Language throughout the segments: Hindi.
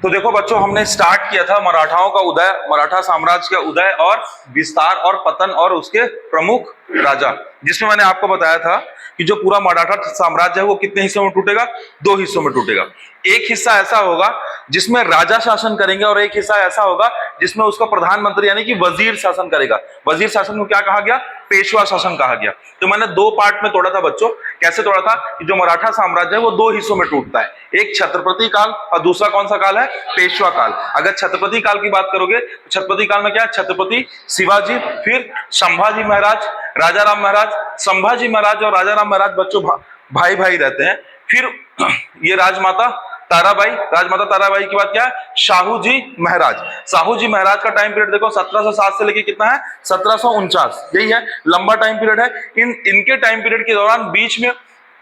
तो देखो बच्चों, हमने स्टार्ट किया था मराठाओं का उदय, मराठा साम्राज्य का उदय और विस्तार और पतन और उसके प्रमुख राजा, जिसमें मैंने आपको बताया था कि जो पूरा मराठा साम्राज्य है वो कितने हिस्सों में टूटेगा, 2 हिस्सों में टूटेगा। एक हिस्सा ऐसा होगा जिसमें राजा शासन करेंगे और एक हिस्सा ऐसा होगा जिसमें उसका प्रधानमंत्री यानी कि वजीर शासन करेगा। वजीर शासन को क्या कहा गया, पेशवा शासन कहा गया। तो मैंने 2 पार्ट में तोड़ा था बच्चों। कैसे तोड़ा था कि जो मराठा साम्राज्य है वो 2 हिस्सों में टूटता है, एक छत्रपति काल और दूसरा कौन सा काल है, पेशवा काल। अगर छत्रपति काल की बात करोगे तो छत्रपति काल में क्या है, छत्रपति शिवाजी, फिर संभाजी महाराज, राजा राम महाराज। संभाजी महाराज और राजा राम महाराज बच्चों भाई भाई रहते हैं। फिर ये राजमाता ताराबाई, राजमाता ताराबाई के बाद क्या है, शाहू जी महाराज। शाहू जी महाराज का टाइम पीरियड देखो 1707 से लेके कितना है, 1749, यही है, लंबा टाइम पीरियड है। इनके टाइम पीरियड के दौरान बीच में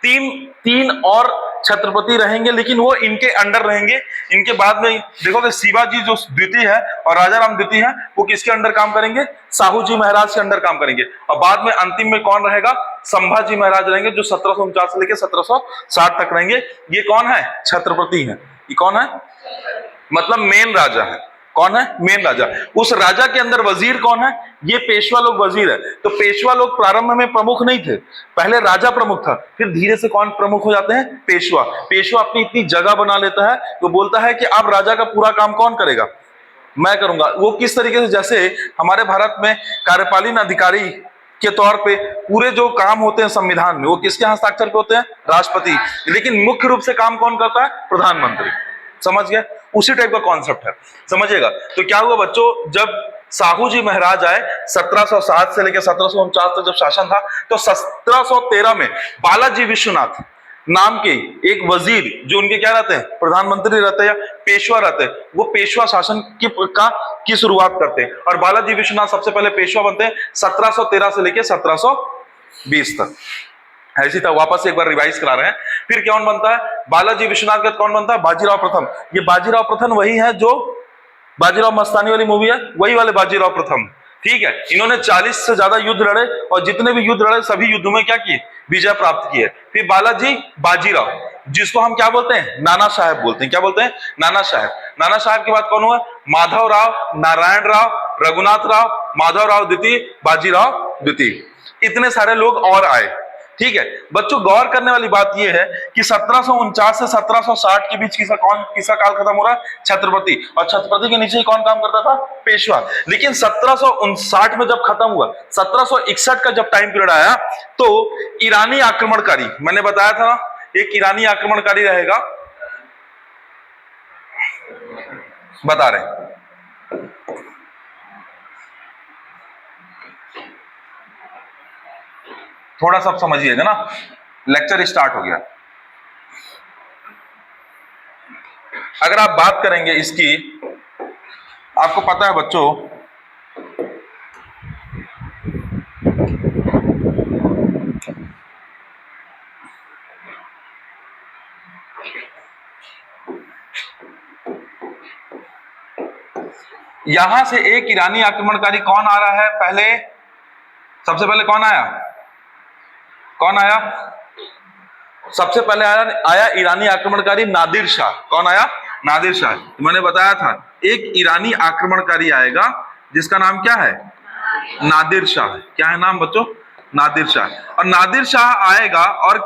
तीन और छत्रपति रहेंगे, लेकिन वो इनके अंडर रहेंगे। इनके बाद में देखोगे शिवाजी जो द्वितीय है और राजा राम द्वितीय है वो किसके अंडर काम करेंगे, शाहू जी महाराज के अंडर काम करेंगे। और बाद में अंतिम में कौन रहेगा, संभाजी महाराज रहेंगे, जो 1749 से लेकर 1760 तक रहेंगे। ये कौन है, छत्रपति है। ये कौन है, मतलब मेन राजा है। कौन है, मेन राजा। उस राजा के अंदर वजीर कौन है, ये पेशवा लोग वजीर है। तो पेशवा लोग प्रारंभ में प्रमुख नहीं थे, पहले राजा प्रमुख था, फिर धीरे से कौन प्रमुख हो जाते हैं, पेशवा। पेशवा अपनी इतनी जगह बना लेता है तो बोलता है कि अब राजा का पूरा काम कौन करेगा, मैं करूंगा। वो किस तरीके से, जैसे हमारे भारत में कार्यपालिक अधिकारी के तौर पे पूरे जो काम होते हैं संविधान में वो किसके हस्ताक्षर पे होते हैं, राष्ट्रपति, लेकिन मुख्य रूप से काम कौन करता है, प्रधानमंत्री। समझ गए, उसी टाइप का कॉन्सेप्ट है, समझिएगा। तो क्या हुआ बच्चों, जब साहू जी महाराज आए 1707 से लेकर 1749 तक जब शासन था, तो 1713 में बालाजी विश्वनाथ नाम के एक वजीर, जो उनके क्या रहते हैं, प्रधानमंत्री रहते हैं या पेशवा रहते हैं, वो पेशवा शासन की शुरुआत करते हैं। और बालाजी विश्वनाथ सबसे पहले पेशवा बनते हैं 1713 से लेकर 1720 तक। ऐसी था, वापस एक बार रिवाइज करा रहे हैं। फिर कौन बनता है, बालाजी विश्वनाथ के बाद कौन बनता है, बाजीराव प्रथम। ये बाजीराव प्रथम वही है जो बाजीराव मस्तानी वाली मूवी है, वही वाले बाजीराव प्रथम, ठीक है। इन्होंने 40 से ज्यादा युद्ध लड़े और जितने भी युद्ध लड़े सभी युद्धों में क्या किए, विजय प्राप्त की है। फिर बालाजी बाजीराव, जिसको हम क्या बोलते हैं, नाना साहेब बोलते हैं। क्या बोलते हैं, नाना साहेब। नाना साहेब के बाद कौन हुआ, माधव राव, नारायण राव, रघुनाथ राव, माधव राव द्वितीय, बाजीराव द्वितीय। इतने सारे लोग और आए, ठीक है। बच्चों गौर करने वाली बात यह है कि 1749 से 1760 के बीच किसका काल खत्म हो रहा है, छत्रपति। और छत्रपति के नीचे कौन काम करता था, पेशवा। लेकिन 1759 में जब खत्म हुआ, 1761 का जब टाइम पीरियड आया, तो ईरानी आक्रमणकारी, मैंने बताया था ना, एक ईरानी आक्रमणकारी रहेगा, बता रहे हैं। थोड़ा सा समझिएगा ना, लेक्चर स्टार्ट हो गया। अगर आप बात करेंगे इसकी, आपको पता है बच्चों, यहां से एक ईरानी आक्रमणकारी कौन आ रहा है, पहले सबसे पहले कौन आया, कौन आया, सबसे पहले आया ईरानी आक्रमणकारी नादिर शाह। कौन आया, नादिर शाह। मैंने बताया था एक ईरानी आक्रमणकारी आएगा जिसका नाम क्या है, नादिर शाह। क्या है नाम बच्चों, नादिर शाह। और नादिर शाह आएगा और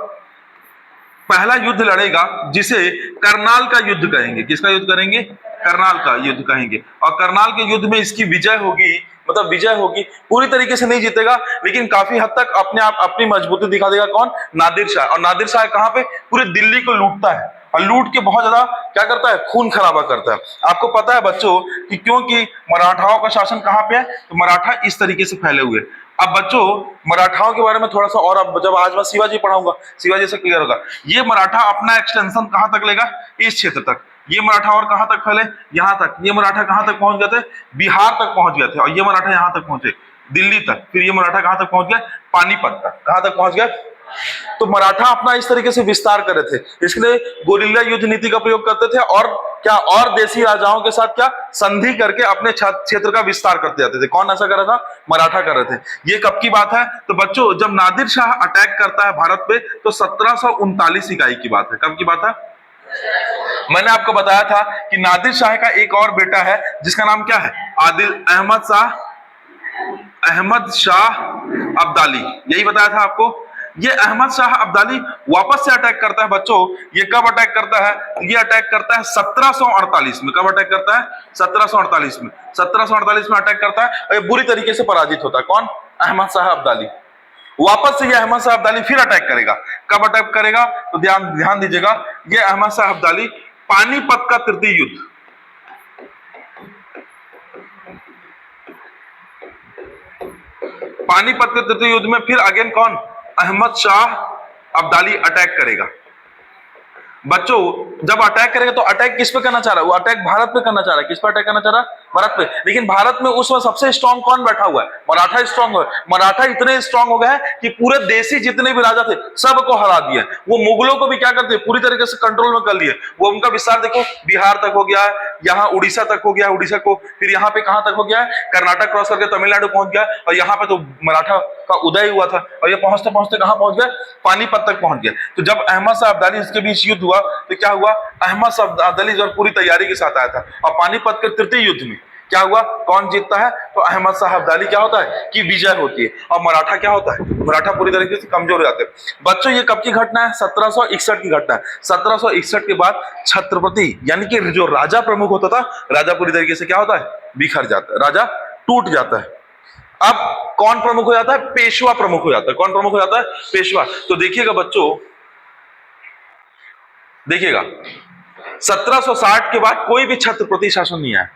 पहला युद्ध लड़ेगा जिसे करनाल का युद्ध कहेंगे। किसका युद्ध करेंगे, करनाल का युद्ध कहेंगे। और करनाल के युद्ध में इसकी विजय होगी, मतलब विजय होगी, पूरी तरीके से नहीं जीतेगा लेकिन काफी हद तक अपनी मजबूती दिखा देगा। कौन, नादिर शाह। और नादिर शाह कहां पे, पूरे दिल्ली को लूटता है और लूट के बहुत ज्यादा क्या करता है, खून खराबा करता है। आपको पता है बच्चों कि क्योंकि मराठाओं का शासन कहां पे है, तो मराठा इस तरीके से फैले हुए। अब बच्चों मराठाओं के बारे में थोड़ा सा और, अब जब आज मैं शिवाजी पढ़ाऊंगा शिवाजी से क्लियर होगा। ये मराठा अपना एक्सटेंशन कहां तक लेगा, इस क्षेत्र तक। ये मराठा और कहां तक फैले, यहां तक। ये मराठा कहां तक पहुंच गए थे, बिहार तक पहुंच गए थे। और ये मराठा यहां तक पहुंचे, दिल्ली तक। फिर ये मराठा कहां तक पहुंच गए, पानीपत तक। कहां तक पहुंच गए, तो मराठा अपना इस तरीके से विस्तार कर रहे थे। इसलिए गोरिल्ला युद्ध नीति का प्रयोग करते थे और क्या, और देसी राजाओं के साथ क्या, संधि करके अपने क्षेत्र का विस्तार करते जाते थे। कौन ऐसा कर रहा था, मराठा कर रहे थे। ये कब की बात है, तो बच्चों जब नादिर शाह अटैक करता है भारत पे, तो 1739 इकाई की बात है। कब की बात है, मैंने आपको बताया था कि नादिर शाह का एक और बेटा है जिसका नाम क्या है, आदिल अहमद शाह अब्दाली, यही बताया था आपको। ये अहमद शाह अब्दाली वापस से अटैक करता है बच्चों। ये कब अटैक करता है? ये अटैक करता है 1748 में। कब अटैक करता है? 1748 में। 1748 में अटैक करता है और ये बुरी तरीके से पराजित होता है। कौन? अहमद शाह अब्दाली। वापस से ये अहमद शाह अब्दाली फिर अटैक करेगा। कब अटैक करेगा? तो ध्यान दीजिएगा, ये अहमद शाह अब्दाली पानीपत का तृतीय युद्ध, पानीपत के तृतीय युद्ध में फिर अगेन कौन? अहमद शाह अब्दाली अटैक करेगा। बच्चों जब अटैक करेगा तो अटैक किस पे करना चाह रहा है? वो अटैक भारत पे करना चाह रहा है। किस पे अटैक करना चाह रहा है? भारत पे। लेकिन भारत में उस वक्त सबसे स्ट्रांग कौन बैठा हुआ है? मराठा स्ट्रांग है। मराठा इतने स्ट्रांग हो गए हैं कि पूरे देसी जितने भी राजा थे सबको हरा दिए। वो मुगलों को भी क्या करते? पूरी तरीके से कंट्रोल में कर लिए। वो उनका विस्तार देखो, बिहार तक हो गया है, यहाँ उड़ीसा तक हो गया, उड़ीसा को फिर यहाँ पे कहां तक हो गया है? कर्नाटक क्रॉस करके तमिलनाडु पहुंच गया। और यहाँ पे तो मराठा का उदय हुआ था और ये पहुंचते पहुंचते कहां पहुंच गए? पानीपत तक पहुंच गया। तो जब अहमद शाह अब्दाली इसके बीच युद्ध हुआ तो क्या हुआ? अहमद शाह अब्दाली जो पूरी तैयारी के साथ आया था और पानीपत के तृतीय युद्ध में क्या हुआ? कौन जीतता है? तो अहमद शाह अब्दाली क्या होता है कि विजय होती है और मराठा क्या होता है? मराठा पूरी तरीके से कमजोर हो जाते हैं। बच्चों ये कब की घटना है? 1761 की घटना है। 1761 के बाद छत्रपति यानी कि जो राजा प्रमुख होता था, राजा पूरी तरीके से क्या होता है? बिखर जाता है, राजा टूट जाता है। अब कौन प्रमुख हो जाता है? पेशवा प्रमुख हो जाता है। कौन प्रमुख हो जाता है? पेशवा। तो देखिएगा बच्चों, देखिएगा 1760 के बाद कोई भी छत्रपति शासन नहीं आया।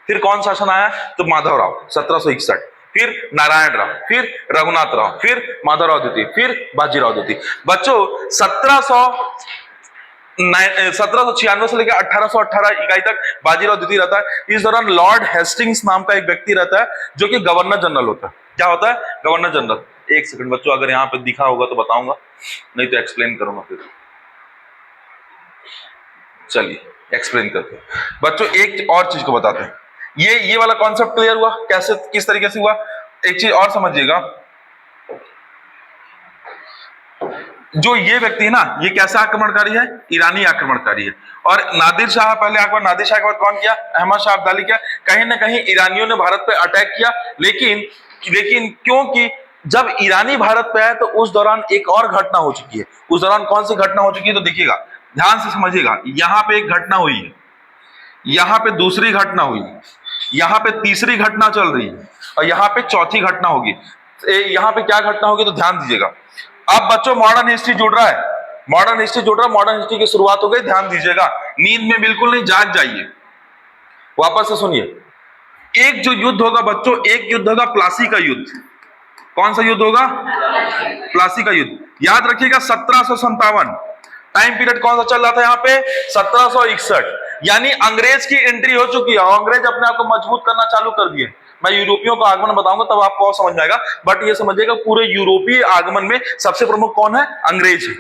फिर कौन शासन आया? तो माधवराव 1761, फिर नारायण राव, फिर रघुनाथ राव, फिर माधवराव द्वितीय, फिर बाजीराव द्वितीय। बच्चों 1796 से लेकर 1818 इकाई तक बाजीराव द्वितीय रहता है। इस दौरान लॉर्ड हेस्टिंग्स नाम का एक व्यक्ति रहता है जो कि गवर्नर जनरल होता है। क्या होता है? Governor general. एक सेकंड बच्चों, अगर यहाँ पे दिखा होगा तो बताऊंगा, नहीं तो एक्सप्लेन करूंगा फिर। चलिए एक्सप्लेन करते हैं बच्चों। एक और चीज को बताते हैं। ये वाला कॉन्सेप्ट क्लियर हुआ कैसे, किस तरीके से हुआ? एक चीज और समझिएगा, जो ये व्यक्ति है ना, ये कैसा आक्रमणकारी है? ईरानी आक्रमणकारी है। और नादिर शाह पहले आक्रमण, नादिर शाह के बाद कौन किया? अहमद शाह अब्दाली किया। कहीं ना कहीं ईरानियों ने भारत पे अटैक किया, लेकिन क्योंकि जब ईरानी भारत पे आए तो उस दौरान एक और घटना हो चुकी है। उस दौरान कौन सी घटना हो चुकी है? तो देखिएगा, ध्यान से समझिएगा। यहां पे एक घटना हुई है, यहां पे दूसरी घटना हुई है, यहां पे तीसरी घटना चल रही है और यहां पे चौथी घटना होगी। यहां पे क्या घटना होगी तो ध्यान दीजिएगा। अब बच्चों मॉडर्न हिस्ट्री जुड़ रहा है, मॉडर्न हिस्ट्री जुड़ रहा है, मॉडर्न हिस्ट्री की शुरुआत हो गई। ध्यान दीजिएगा, नींद में बिल्कुल नहीं, जाग जाइए, वापस से सुनिए। एक जो युद्ध होगा बच्चों, एक युद्ध होगा प्लासी का युद्ध। कौन सा युद्ध होगा? प्लासी का युद्ध। याद रखिएगा 1757। टाइम पीरियड कौन सा चल रहा था यहाँ पे? 1761। यानी अंग्रेज की एंट्री हो चुकी है और अंग्रेज अपने आप को मजबूत करना चालू कर दिए। मैं यूरोपियों का आगमन बताऊंगा तब आपको और समझ में आएगा, बट ये समझिएगा पूरे यूरोपीय आगमन में सबसे प्रमुख कौन है? अंग्रेज है।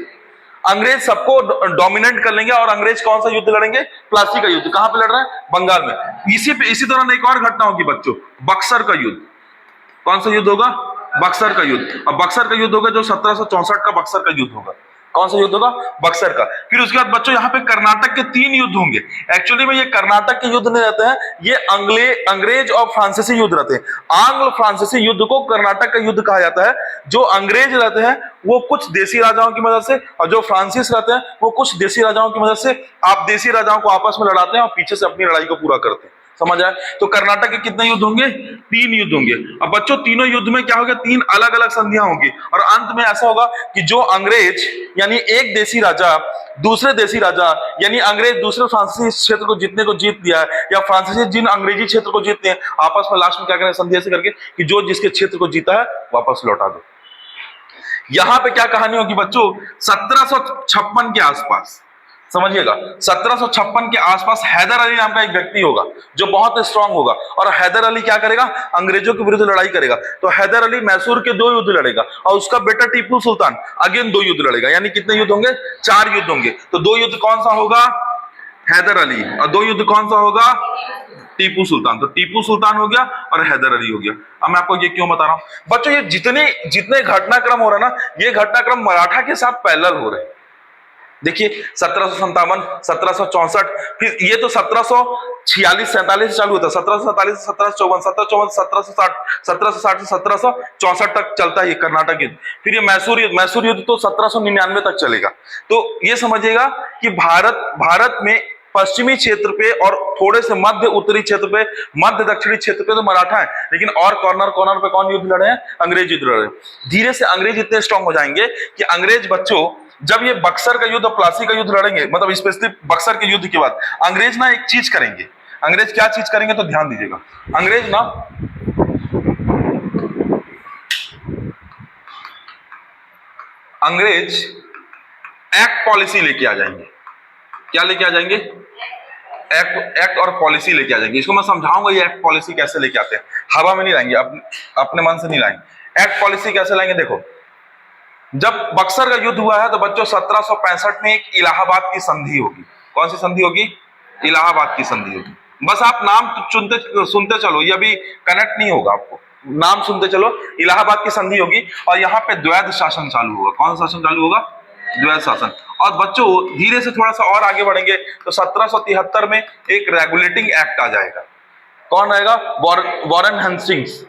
अंग्रेज सबको डोमिनेट कर लेंगे और अंग्रेज कौन सा युद्ध लड़ेंगे? प्लासी का युद्ध। कहां पे लड़ रहे हैं? बंगाल में। इसी दौरान एक और घटना होगी बच्चों, बक्सर का युद्ध। कौन सा युद्ध होगा? बक्सर का युद्ध। और बक्सर का युद्ध होगा जो 1764 का बक्सर का युद्ध होगा। कौन सा युद्ध होगा? बक्सर का। फिर उसके बाद बच्चों यहाँ पे कर्नाटक के 3 युद्ध होंगे। एक्चुअली में ये कर्नाटक के युद्ध नहीं रहते हैं, ये अंग्रेज और फ्रांसीसी युद्ध रहते हैं। आंग्ल फ्रांसीसी युद्ध को कर्नाटक का युद्ध कहा जाता है। जो अंग्रेज रहते हैं वो कुछ देसी राजाओं की मदद से, और जो फ्रांसिस रहते हैं वो कुछ देसी राजाओं की मदद से, आप देसी राजाओं को आपस में लड़ाते हैं और पीछे से अपनी लड़ाई को पूरा करते हैं। समझ आए? तो कर्नाटक के कितने युद्ध होंगे? 3 युद्ध होंगे। अब बच्चों तीनों युद्ध में क्या होगा? 3 अलग अलग संधियां होंगी और अंत में ऐसा होगा कि जो अंग्रेज यानी एक देसी राजा दूसरे देसी राजा, यानी अंग्रेज दूसरे फ्रांसीसी क्षेत्र को जीतने को जीत लिया है या फ्रांसीसी जिन अंग्रेजी क्षेत्र को जीतते हैं, आपस में लास्ट में क्या करें? संधि ऐसे करके कि जो जिसके क्षेत्र को जीता है वापस लौटा दो। यहां पे क्या कहानी होगी बच्चों? 1756 के आसपास, समझिएगा 1756 के आसपास हैदर अली नाम का एक व्यक्ति होगा जो बहुत स्ट्रांग होगा। और हैदर अली क्या करेगा? अंग्रेजों के विरुद्ध लड़ाई करेगा। तो हैदर अली मैसूर के 2 युद्ध लड़ेगा और उसका बेटा टीपू सुल्तान अगेन 2 युद्ध लड़ेगा। यानी कितने युद्ध होंगे? 4 युद्ध होंगे। तो 2 युद्ध कौन सा होगा? हैदर अली। और 2 युद्ध कौन सा होगा? टीपू सुल्तान। तो टीपू सुल्तान हो गया और हैदर अली हो गया। अब मैं आपको ये क्यों बता रहा हूं बच्चों? ये जितने घटनाक्रम हो रहा है ना, ये घटनाक्रम मराठा के साथ पैरेलल हो रहे हैं। देखिए 1757, 1764, फिर ये तो 1746-47 से चालू होता है, 1747 से 1754, 1754 1760, 1760 से 1764 तक चलता है ये कर्नाटक युद्ध। फिर ये मैसूर युद्ध तो 1799 तक चलेगा। तो ये समझिएगा कि भारत में पश्चिमी क्षेत्र पे और थोड़े से मध्य उत्तरी क्षेत्र पे, मध्य दक्षिणी क्षेत्र पे तो मराठा है, लेकिन और कॉर्नर कॉर्नर पे कौन युद्ध लड़े हैं? अंग्रेज युद्ध लड़े। धीरे से अंग्रेज इतने स्ट्रांग हो जाएंगे कि अंग्रेज बच्चों जब ये बक्सर का युद्ध और प्लासी का युद्ध लड़ेंगे, मतलब स्पेशली बक्सर के युद्ध के बाद अंग्रेज ना एक चीज करेंगे। अंग्रेज क्या चीज करेंगे तो ध्यान दीजिएगा। अंग्रेज ना एक्ट पॉलिसी लेके आ जाएंगे। क्या लेके आ जाएंगे? एक्ट और पॉलिसी लेके आ जाएंगे। इसको मैं समझाऊंगा ये एक्ट पॉलिसी कैसे लेके आते हैं, हवा में नहीं लाएंगे, अपने मन से नहीं लाएंगे। एक्ट पॉलिसी कैसे लाएंगे? देखो, जब बक्सर का युद्ध हुआ है तो बच्चों 1765 में एक इलाहाबाद की संधि होगी। कौन सी संधि होगी? इलाहाबाद की संधि होगी। बस आप नाम सुनते चलो, ये अभी कनेक्ट नहीं होगा आपको, नाम सुनते चलो। इलाहाबाद की संधि होगी और यहाँ पे द्वैध शासन चालू होगा। कौन सा शासन चालू होगा? द्वैध शासन। और बच्चों धीरे से थोड़ा सा और आगे बढ़ेंगे तो 1773 में एक रेगुलेटिंग एक्ट आ जाएगा। कौन आएगा? वॉरेन हेस्टिंग्स,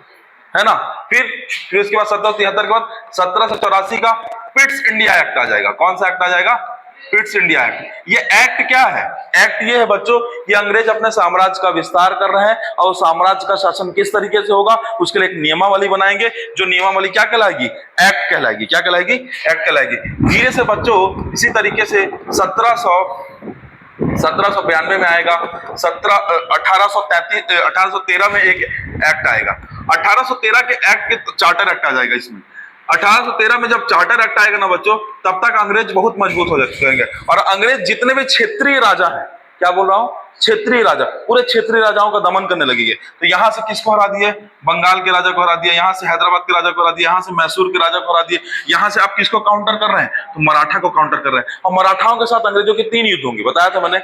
है ना। फिर उसके बाद 1773 के बाद 1784 का पिट्स इंडिया एक्ट आ जाएगा। कौन सा एक्ट आ जाएगा? Pitt's India act. ये एक्ट क्या है? एक्ट ये है बच्चों कि अंग्रेज अपने साम्राज्य का विस्तार कर रहे हैं और साम्राज्य का शासन किस तरीके से होगा उसके लिए एक नियमावली बनाएंगे। जो नियमावली क्या कहलाएगी? एक्ट कहलाएगी। क्या कहलाएगी? एक्ट कहलाएगी। धीरे से बच्चों इसी तरीके से 1792 में आएगा, 1813 में एक एक्ट आएगा। 1813 के एक्ट के चार्टर एक्ट आ जाएगा इसमें। 1813 में जब चार्टर एक्ट आएगा ना बच्चों, तब तक अंग्रेज बहुत मजबूत हो जाएंगे। और अंग्रेज जितने भी क्षेत्रीय राजा हैं, क्या बोल रहा हूं? क्षेत्रीय राजा, पूरे क्षेत्रीय राजाओं का दमन करने लगेंगे। तो यहां से किसको हरा दिए? बंगाल के राजा को हरा दिया, यहां से हैदराबाद के राजा को हरा दिया, यहां से मैसूर के राजा को हरा दिए। यहां से आप किसको काउंटर कर रहे हैं? तो मराठा को काउंटर कर रहे हैं। और मराठाओं के साथ अंग्रेजों के 3 युद्ध होंगे। बताया था मैंने,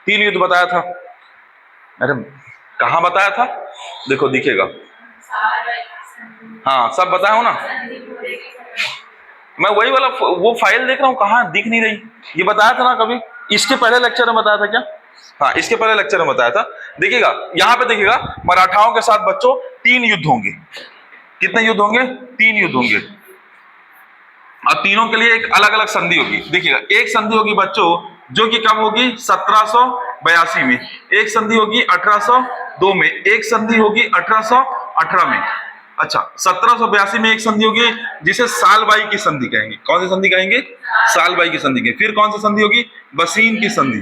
3 युद्ध बताया था। अरे कहां बताया था? देखो दिखेगा, हाँ सब बताया हूं ना। मैं वही वाला वो फाइल देख रहा हूं, कहां दिख नहीं रही। ये बताया था ना कभी, इसके पहले लेक्चर में बताया था क्या? हाँ इसके पहले लेक्चर में बताया था। देखिएगा यहां पे, देखिएगा मराठाओं के साथ बच्चों 3 युद्ध होंगे। कितने युद्ध होंगे? 3 युद्ध होंगे। और तीनों के लिए एक अलग अलग संधि होगी। देखिएगा, एक संधि होगी बच्चों जो कि कब होगी? 1782 में। एक संधि होगी 1802 में। एक संधि होगी 1818 में। अच्छा, 1782 में एक संधि होगी जिसे सालबाई की संधि कहेंगे। कौन सी संधि कहेंगे? सालबाई की संधि कहेंगे। फिर कौन सी संधि होगी? बसीन की संधि।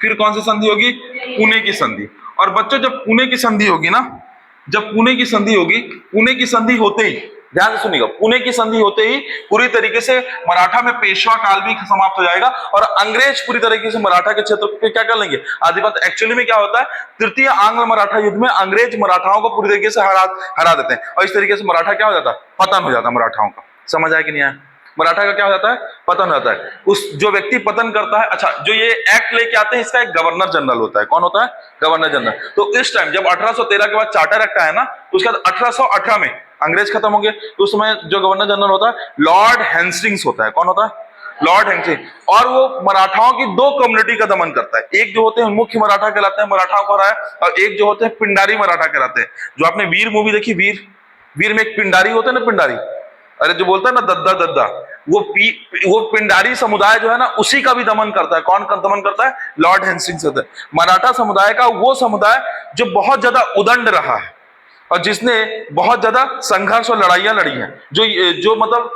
फिर कौन सी संधि होगी? पुणे की संधि। और बच्चों जब पुणे की संधि होगी ना, जब पुणे की संधि होगी, पुणे की संधि होते ही, ध्यान से सुनिएगा, पुणे की संधि होते ही पूरी तरीके से मराठा में पेशवा काल भी समाप्त हो जाएगा और अंग्रेज पूरी तरीके से मराठा के क्षेत्र पे क्या कर लेंगे? आधिपत्य। एक्चुअली में क्या होता है, तृतीय आंग्ल मराठा युद्ध में अंग्रेज मराठाओं को पूरी तरीके से हरा देते हैं और इस तरीके से मराठा क्या हो जाता है? पतन हो जाता है मराठाओं का। समझ आया कि नहीं आया? मराठा का क्या हो जाता है? पतन हो जाता है। उस जो व्यक्ति पतन करता है, अच्छा जो ये एक्ट लेके आते हैं इसका एक गवर्नर जनरल होता है। कौन होता है? Governor general. तो इस टाइम जब 1813 के बाद चार्टर एक्ट आया ना, उसके बाद 1818 में अंग्रेज खत्म होंगे, तो उस समय जो गवर्नर जनरल होता है लॉर्ड हेस्टिंग्स होता है। कौन होता है? Lord Hastings. और वो मराठाओं की 2 कम्युनिटी का दमन करता है। एक जो होते हैं मुख्य मराठा कहलाते हैं, मराठाओं को हराया, और एक जो होते हैं पिंडारी मराठा कहलाते हैं। जो आपने वीर मूवी देखी, वीर में एक पिंडारी होते हैं ना, पिंडारी, अरे जो बोलता है ना दद्दा दद्दा, वो पिंडारी समुदाय जो है ना उसी का भी दमन करता है। कौन का दमन करता है? लॉर्ड हेस्टिंग्स होता है। मराठा समुदाय का वो समुदाय जो बहुत ज्यादा उदंड रहा है और जिसने बहुत ज्यादा संघर्ष और लड़ाइयां लड़ी हैं, जो मतलब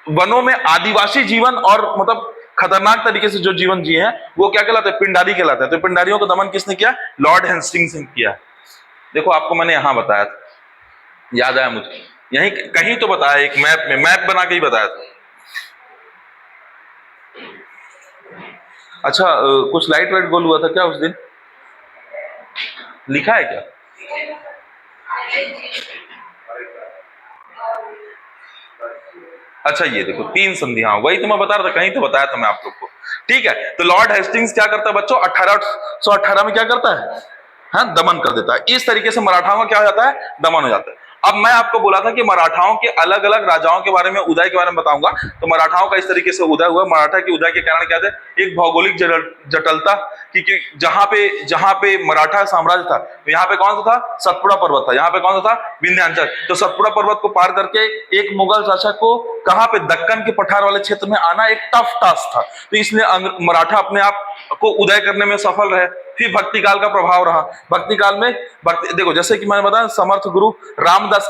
वनों में आदिवासी जीवन और मतलब खतरनाक तरीके से जो जीवन जिए हैं, वो क्या कहलाते हैं? पिंडारी कहलाते हैं। तो पिंडारियों का दमन किसने किया? लॉर्ड हेस्टिंग्स ने किया। देखो आपको मैंने यहां बताया था, याद आया मुझे, यहीं कहीं तो बताया, एक मैप में, मैप बना के ही बताया था। अच्छा कुछ लाइट वाइट गोल हुआ था क्या उस दिन? लिखा है क्या? अच्छा ये देखो 3 संधि, हाँ वही तो मैं बता रहा था, कहीं तो बताया था मैं आप लोग को। ठीक है, तो लॉर्ड हेस्टिंग्स क्या करता है बच्चों? 1818 में क्या करता है? हाँ, दमन कर देता है। इस तरीके से मराठाओं का क्या हो जाता है? दमन हो जाता है। अब मैं आपको बोला था कि मराठाओं के अलग अलग राजाओं के बारे में, उदय के बारे में बताऊंगा। तो मराठाओं का इस तरीके से उदय हुआ। मराठा के उदय के कारण क्या थे? एक भौगोलिक जटिलता, क्योंकि जहां पे मराठा साम्राज्य था, यहाँ पे कौन सा था? सतपुड़ा पर्वत था। यहाँ पे कौन सा था? विंध्याचल। तो सतपुड़ा पर्वत को पार करके एक मुगल शासक को कहां पे? दक्कन के पठार वाले क्षेत्र में आना एक टफ टास्क था। तो इसलिए मराठा अपने आप को उदय करने में सफल रहे। फिर भक्ति काल का प्रभाव रहा। भक्ति काल में देखो, जैसे कि मैंने बताया, समर्थ गुरु रामदास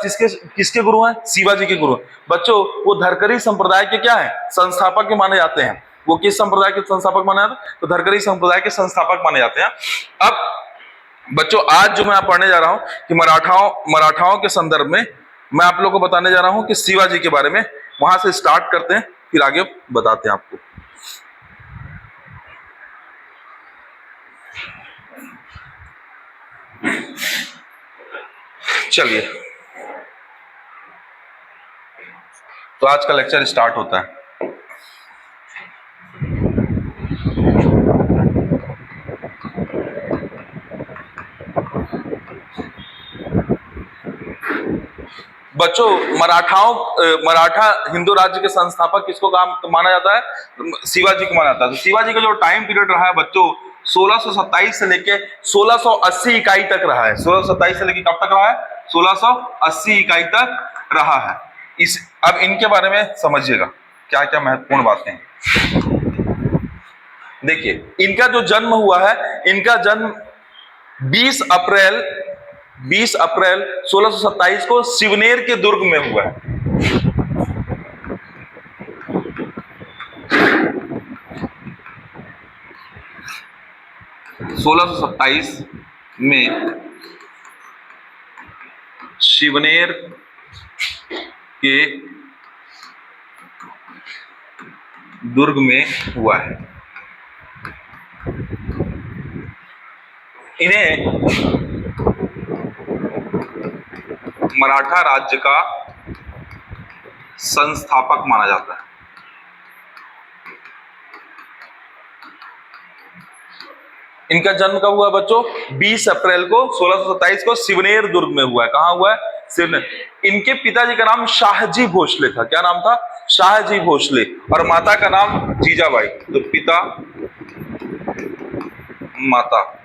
किसके गुरु हैं? शिवाजी के गुरु। बच्चों, वो धरकरी संप्रदाय के क्या है? संस्थापक के माने जाते हैं। वो किस संप्रदाय के संस्थापक माने जाते हैं? तो धरकरी संप्रदाय के संस्थापक माने जाते हैं। अब बच्चों, आज जो मैं पढ़ने जा रहा हूं कि मराठाओं के संदर्भ में मैं आप लोगों को बताने जा रहा हूं कि शिवाजी के बारे में। वहां से स्टार्ट करते हैं, फिर आगे बताते हैं आपको। चलिए, तो आज का लेक्चर स्टार्ट होता है। बच्चों, मराठा हिंदू राज्य के संस्थापक किसको माना जाता है? शिवाजी को माना जाता है। तो शिवाजी का जो टाइम पीरियड रहा है बच्चों, 1627 से लेके 1680 इकाई तक रहा है। 1627 से लेके कब तक रहा है? 1680 इकाई तक रहा है। अब इनके बारे में समझिएगा क्या क्या महत्वपूर्ण बातें हैं। देखिए, इनका जो जन्म हुआ है, इनका जन्म 20 अप्रैल 1627 को शिवनेर के दुर्ग में हुआ है। में शिवनेर के दुर्ग में हुआ है। इन्हें मराठा राज्य का संस्थापक माना जाता है। इनका जन्म कब हुआ बच्चों? 20 अप्रैल को 1627 को शिवनेर दुर्ग में हुआ है। कहां हुआ है? शिवनेर। इनके पिताजी का नाम शाहजी भोसले था। क्या नाम था? शाहजी भोसले। और माता का नाम जीजाबाई। तो पिता, माता।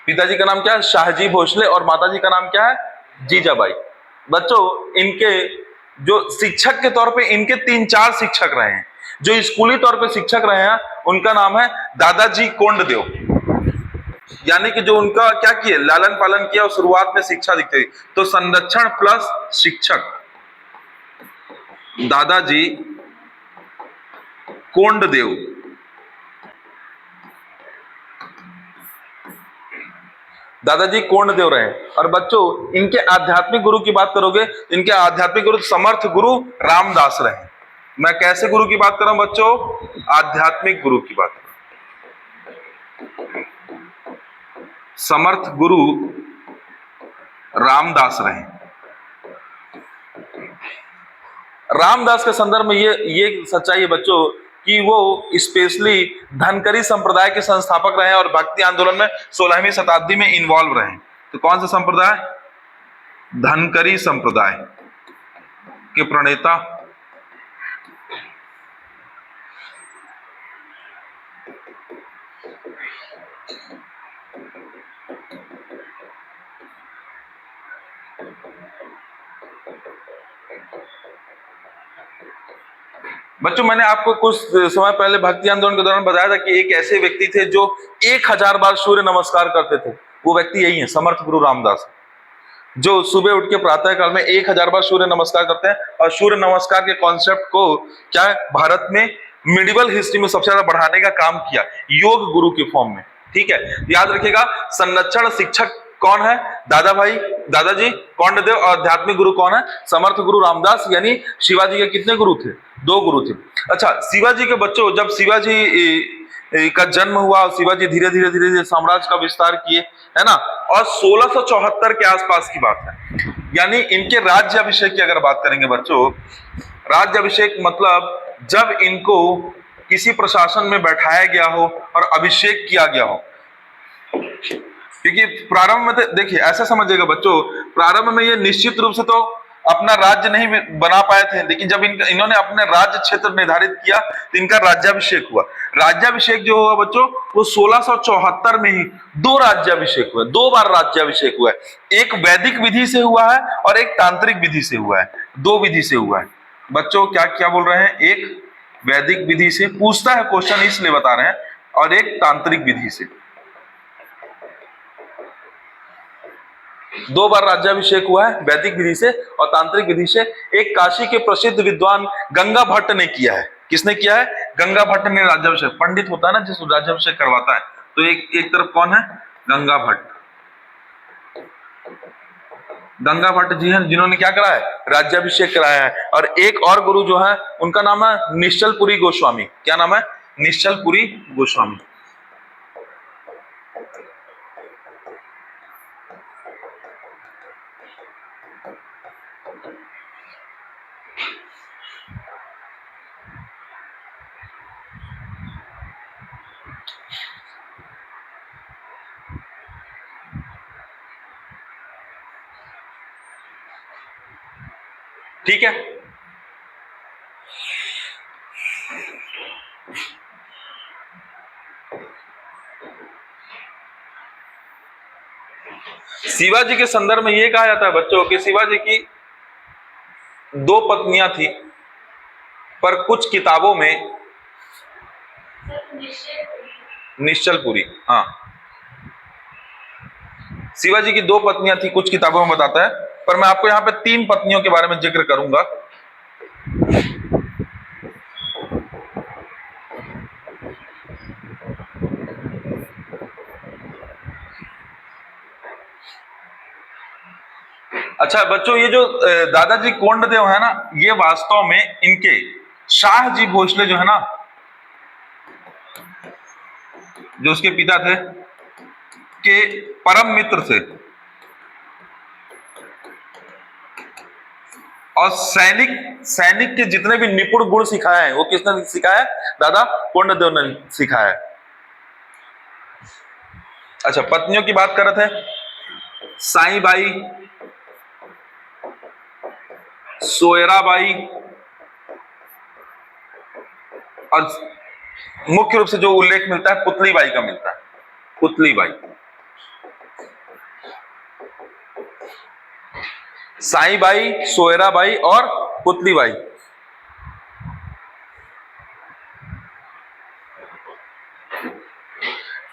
पिताजी का नाम क्या है? शाहजी भोसले। और माताजी का नाम क्या है? जीजाबाई। बच्चों, इनके जो शिक्षक के तौर पे इनके 3-4 शिक्षक रहे हैं। जो स्कूली तौर पे शिक्षक रहे हैं, उनका नाम है दादाजी कोंडदेव। यानी कि जो उनका क्या किया, लालन पालन किया और शुरुआत में शिक्षा दिखती थी। तो संरक्षण प्लस शिक्षक, दादाजी कोंडदेव। दादाजी कोंडदेव रहे। और बच्चों, इनके आध्यात्मिक गुरु की बात करोगे, इनके आध्यात्मिक गुरु समर्थ गुरु रामदास रहे। मैं कैसे गुरु की बात कर रहा हूं बच्चों? आध्यात्मिक गुरु की बात कर रहा हूं। समर्थ गुरु रामदास रहे। रामदास के संदर्भ में ये सच्चाई है बच्चों कि वो स्पेशली धनकरी संप्रदाय के संस्थापक रहे और भक्ति आंदोलन में 16वीं शताब्दी में इन्वॉल्व रहे। तो कौन सा संप्रदाय? धनकरी संप्रदाय के प्रणेता। बच्चों, मैंने आपको कुछ समय पहले भक्ति आंदोलन के दौरान बताया था कि एक ऐसे व्यक्ति थे जो 1000 बार सूर्य नमस्कार करते थे। वो व्यक्ति यही है, समर्थ गुरु रामदास, जो सुबह उठ के प्रातः काल में 1000 बार सूर्य नमस्कार करते हैं। और सूर्य नमस्कार के कॉन्सेप्ट को क्या है, भारत में मिडिवल हिस्ट्री में सबसे ज्यादा बढ़ाने का काम किया, योग गुरु के फॉर्म में। ठीक है, याद रखिएगा। संरक्षण शिक्षक कौन है? दादाजी कोंडदेव। और आध्यात्मिक गुरु कौन है? समर्थ गुरु रामदास। यानी शिवाजी के कितने गुरु थे? 2 गुरु थे। अच्छा, शिवाजी के बच्चों, जब शिवाजी का जन्म हुआ और शिवाजी धीरे धीरे धीरे धीरे साम्राज्य का विस्तार किए, है ना। और 1674 के आसपास की बात है, यानी इनके राज्याभिषेक की अगर बात करेंगे बच्चों, राज्याभिषेक मतलब जब इनको किसी प्रशासन में बैठाया गया हो और अभिषेक किया गया हो। क्योंकि प्रारंभ में देखिए ऐसा समझिएगा बच्चों, प्रारंभ में ये निश्चित रूप से तो अपना राज्य नहीं बना पाए थे, लेकिन जब इन्होंने अपने राज्य क्षेत्र निर्धारित किया तो इनका राज्याभिषेक हुआ। राज्याभिषेक जो हुआ बच्चों वो 1674 में ही 2 राज्याभिषेक हुए, 2 बार राज्याभिषेक हुआ है। एक वैदिक विधि से हुआ है और एक तांत्रिक विधि से हुआ है, 2 विधि से हुआ है। बच्चों क्या क्या बोल रहे हैं, एक वैदिक विधि से पूछता है क्वेश्चन इसलिए बता रहे हैं, और एक तांत्रिक विधि से। 2 बार राज्याभिषेक हुआ है, वैदिक विधि से और तांत्रिक विधि से। एक काशी के प्रसिद्ध विद्वान गंगा भट्ट ने किया है। किसने किया है? गंगा भट्ट ने राज्याभिषेक। पंडित होता है ना जिस राज्याभिषेक करवाता है, तो एक तरफ कौन है? गंगा भट्ट। गंगा भट्ट जी हैं जिन्होंने क्या कराया है? राज्याभिषेक कराया है। और एक और गुरु जो है उनका नाम है निश्चलपुरी गोस्वामी। क्या नाम है? निश्चलपुरी गोस्वामी। ठीक है, शिवाजी के संदर्भ में यह कहा जाता है बच्चों कि शिवाजी की 2 पत्नियां थी, पर कुछ किताबों में निश्चलपुरी, हाँ, शिवाजी की 2 पत्नियां थी कुछ किताबों में बताता है, पर मैं आपको यहां पे 3 पत्नियों के बारे में जिक्र करूंगा। अच्छा बच्चों, ये जो दादाजी कोंडदेव है ना, ये वास्तव में इनके शाहजी भोसले जो है ना, जो उसके पिता थे, के परम मित्र थे। और सैनिक के जितने भी निपुण गुण सिखाए हैं वो किसने सिखाया है? दादा कोंडदेव ने सिखाया है। अच्छा, पत्नियों की बात कर रहे थे, साई बाई, सोयराबाई, और मुख्य रूप से जो उल्लेख मिलता है पुतली बाई का मिलता है। Putli Bai, psi by, Soyra by और पुतली बाई।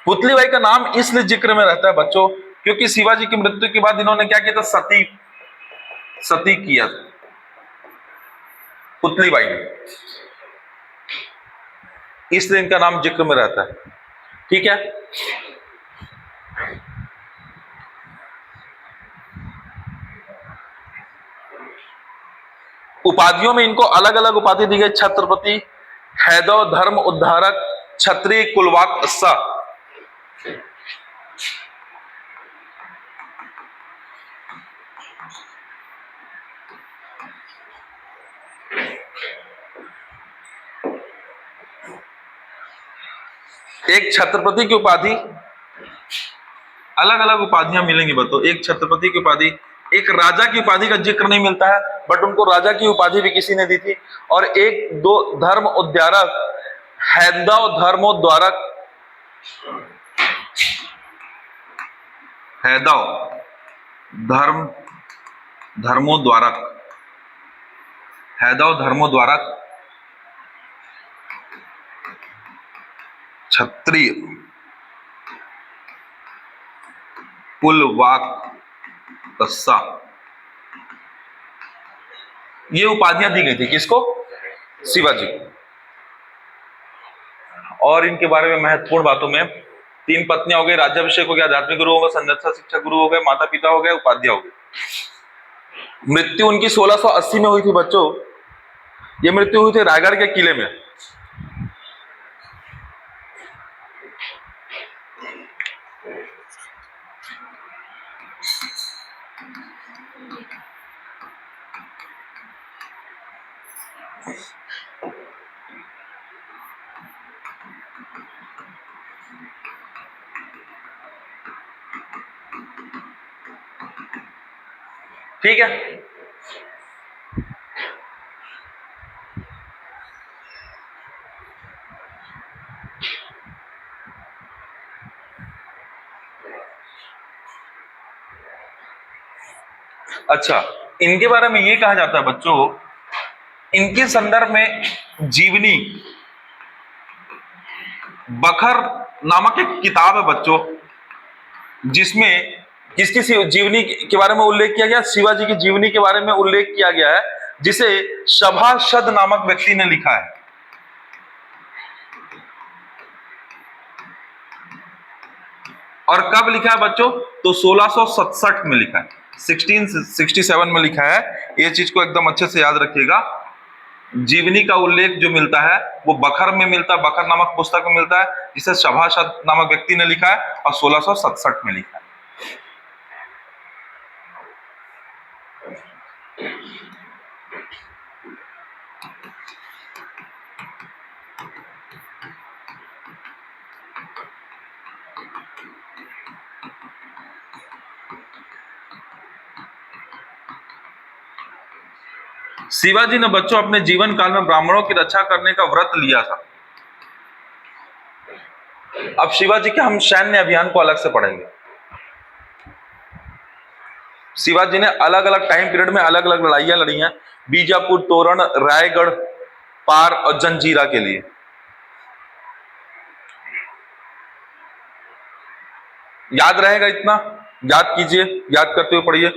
पुतली बाई का नाम इसलिए जिक्र में रहता है बच्चों क्योंकि शिवाजी की मृत्यु के बाद इन्होंने क्या किया था? सती किया था पुतली बाई ने, इसलिए इनका नाम जिक्र में रहता है। ठीक है, उपाधियों में इनको अलग अलग उपाधि दी गई। छत्रपति, हैदव धर्म उद्धारक, क्षत्रिय कुलवाकसा। एक छत्रपति की उपाधि, अलग अलग उपाधियां मिलेंगी बच्चों। एक छत्रपति की उपाधि, एक राजा की उपाधि का जिक्र नहीं मिलता है, बट उनको राजा की उपाधि भी किसी ने दी थी। और एक दो धर्म उद्धारक, हैदव धर्मोद्धारक, हैदव धर्मोद्धारक, हैदव धर्मोद्धारक, क्षत्रिय कुलवाकसा, ये उपाधियां दी गई थी किसको? शिवाजी को। और इनके बारे में महत्वपूर्ण बातों में 3 पत्नियां हो गई, राज्याभिषेक हो गया, आध्यात्मिक गुरु हो गया, संरक्षक शिक्षा गुरु हो गए, माता पिता हो गए, उपाध्याय हो गए। मृत्यु उनकी 1680 में हुई थी बच्चों। ये मृत्यु हुई थी रायगढ़ के किले में। ठीक है। अच्छा, इनके बारे में ये कहा जाता है बच्चों, इनके संदर्भ में जीवनी बखर नामक एक किताब है बच्चों, जिसमें किसकी जीवनी के बारे में उल्लेख किया गया, शिवाजी की जीवनी के बारे में उल्लेख किया गया है, जिसे सभासद नामक व्यक्ति ने लिखा है। और कब लिखा है बच्चों? तो 1667 में लिखा है, 1667 में लिखा है। ये चीज को एकदम अच्छे से याद रखिएगा। जीवनी का उल्लेख जो मिलता है वो बखर में मिलता है, बखर नामक पुस्तक में मिलता है, जिसे सभासद नामक व्यक्ति ने लिखा है, और 1667 में लिखा है। शिवाजी ने बच्चों अपने जीवन काल में ब्राह्मणों की रक्षा करने का व्रत लिया था। अब शिवाजी के हम सैन्य अभियान को अलग से पढ़ेंगे। शिवाजी ने अलग अलग टाइम पीरियड में अलग अलग लड़ाइयां लड़ी हैं, बीजापुर, तोरण, रायगढ़, पार और जंजीरा के लिए। याद रहेगा इतना? याद कीजिए, याद करते हुए पढ़िए।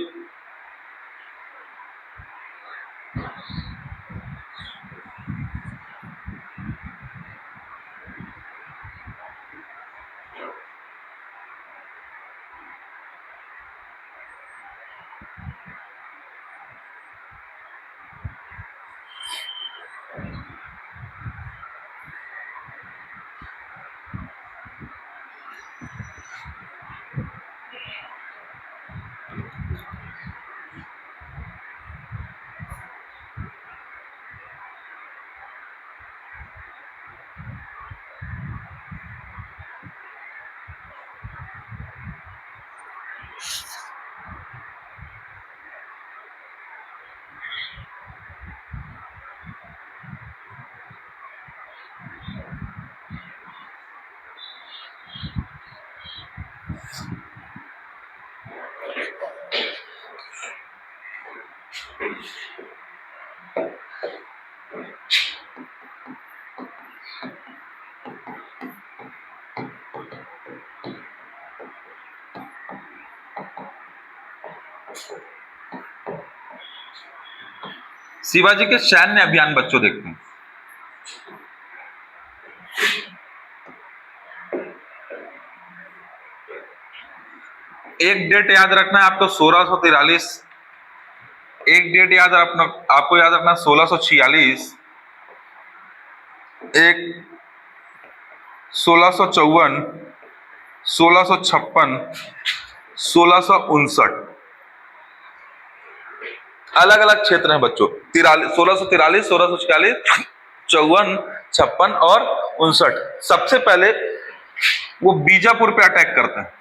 शिवाजी के सैन्य अभियान बच्चों देखते हैं। एक डेट याद रखना है आपको, 1643। एक डेट याद रखना, आपको याद रखना 1646, एक 1654, 1656, 1659। अलग अलग क्षेत्र हैं बच्चों, 1643, 1646, 54, 56 और 59। सबसे पहले वो बीजापुर पे अटैक करते हैं,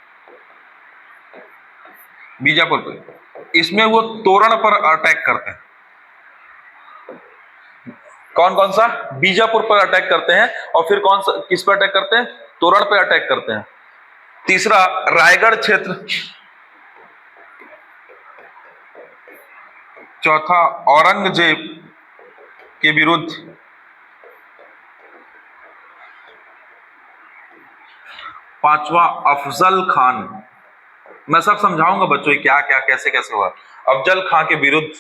बीजापुर पे। इसमें वो तोरण पर अटैक करते हैं। कौन कौन सा? बीजापुर पर अटैक करते हैं, और फिर कौन सा, किस पर अटैक करते हैं? तोरण पर अटैक करते हैं। तीसरा रायगढ़ क्षेत्र। चौथा औरंगजेब के विरुद्ध। पांचवा अफजल खान। मैं सब समझाऊंगा बच्चों क्या क्या कैसे कैसे हुआ। अफजल खान के विरुद्ध,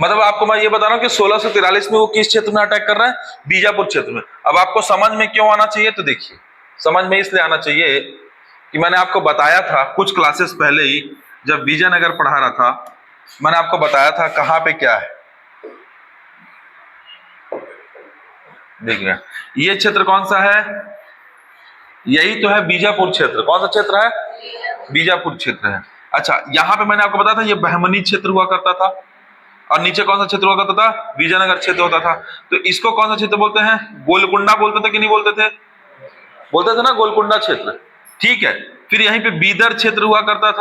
मतलब आपको मैं ये बता रहा हूं कि 1643 में वो किस क्षेत्र में अटैक कर रहा है? बीजापुर क्षेत्र में। अब आपको समझ में क्यों आना चाहिए? तो देखिए, समझ में इसलिए आना चाहिए कि मैंने आपको बताया था कुछ क्लासेस पहले ही, जब विजयनगर पढ़ा रहा था, मैंने आपको बताया था कहां पे क्या है। देखिए ये क्षेत्र कौन सा है? यही तो है बीजापुर क्षेत्र। कौन सा क्षेत्र है? बीजापुर क्षेत्र है। अच्छा, यहां पे मैंने आपको बताया था ये बहमनी क्षेत्र हुआ करता था। और नीचे कौन सा क्षेत्र हुआ करता था? विजयनगर क्षेत्र होता था। तो इसको कौन सा क्षेत्र बोलते हैं? गोलकुंडा बोलते थे कि नहीं बोलते थे? बोलते थे ना, गोलकुंडा क्षेत्र। ठीक है, फिर यहीं पे बीदर क्षेत्र हुआ करता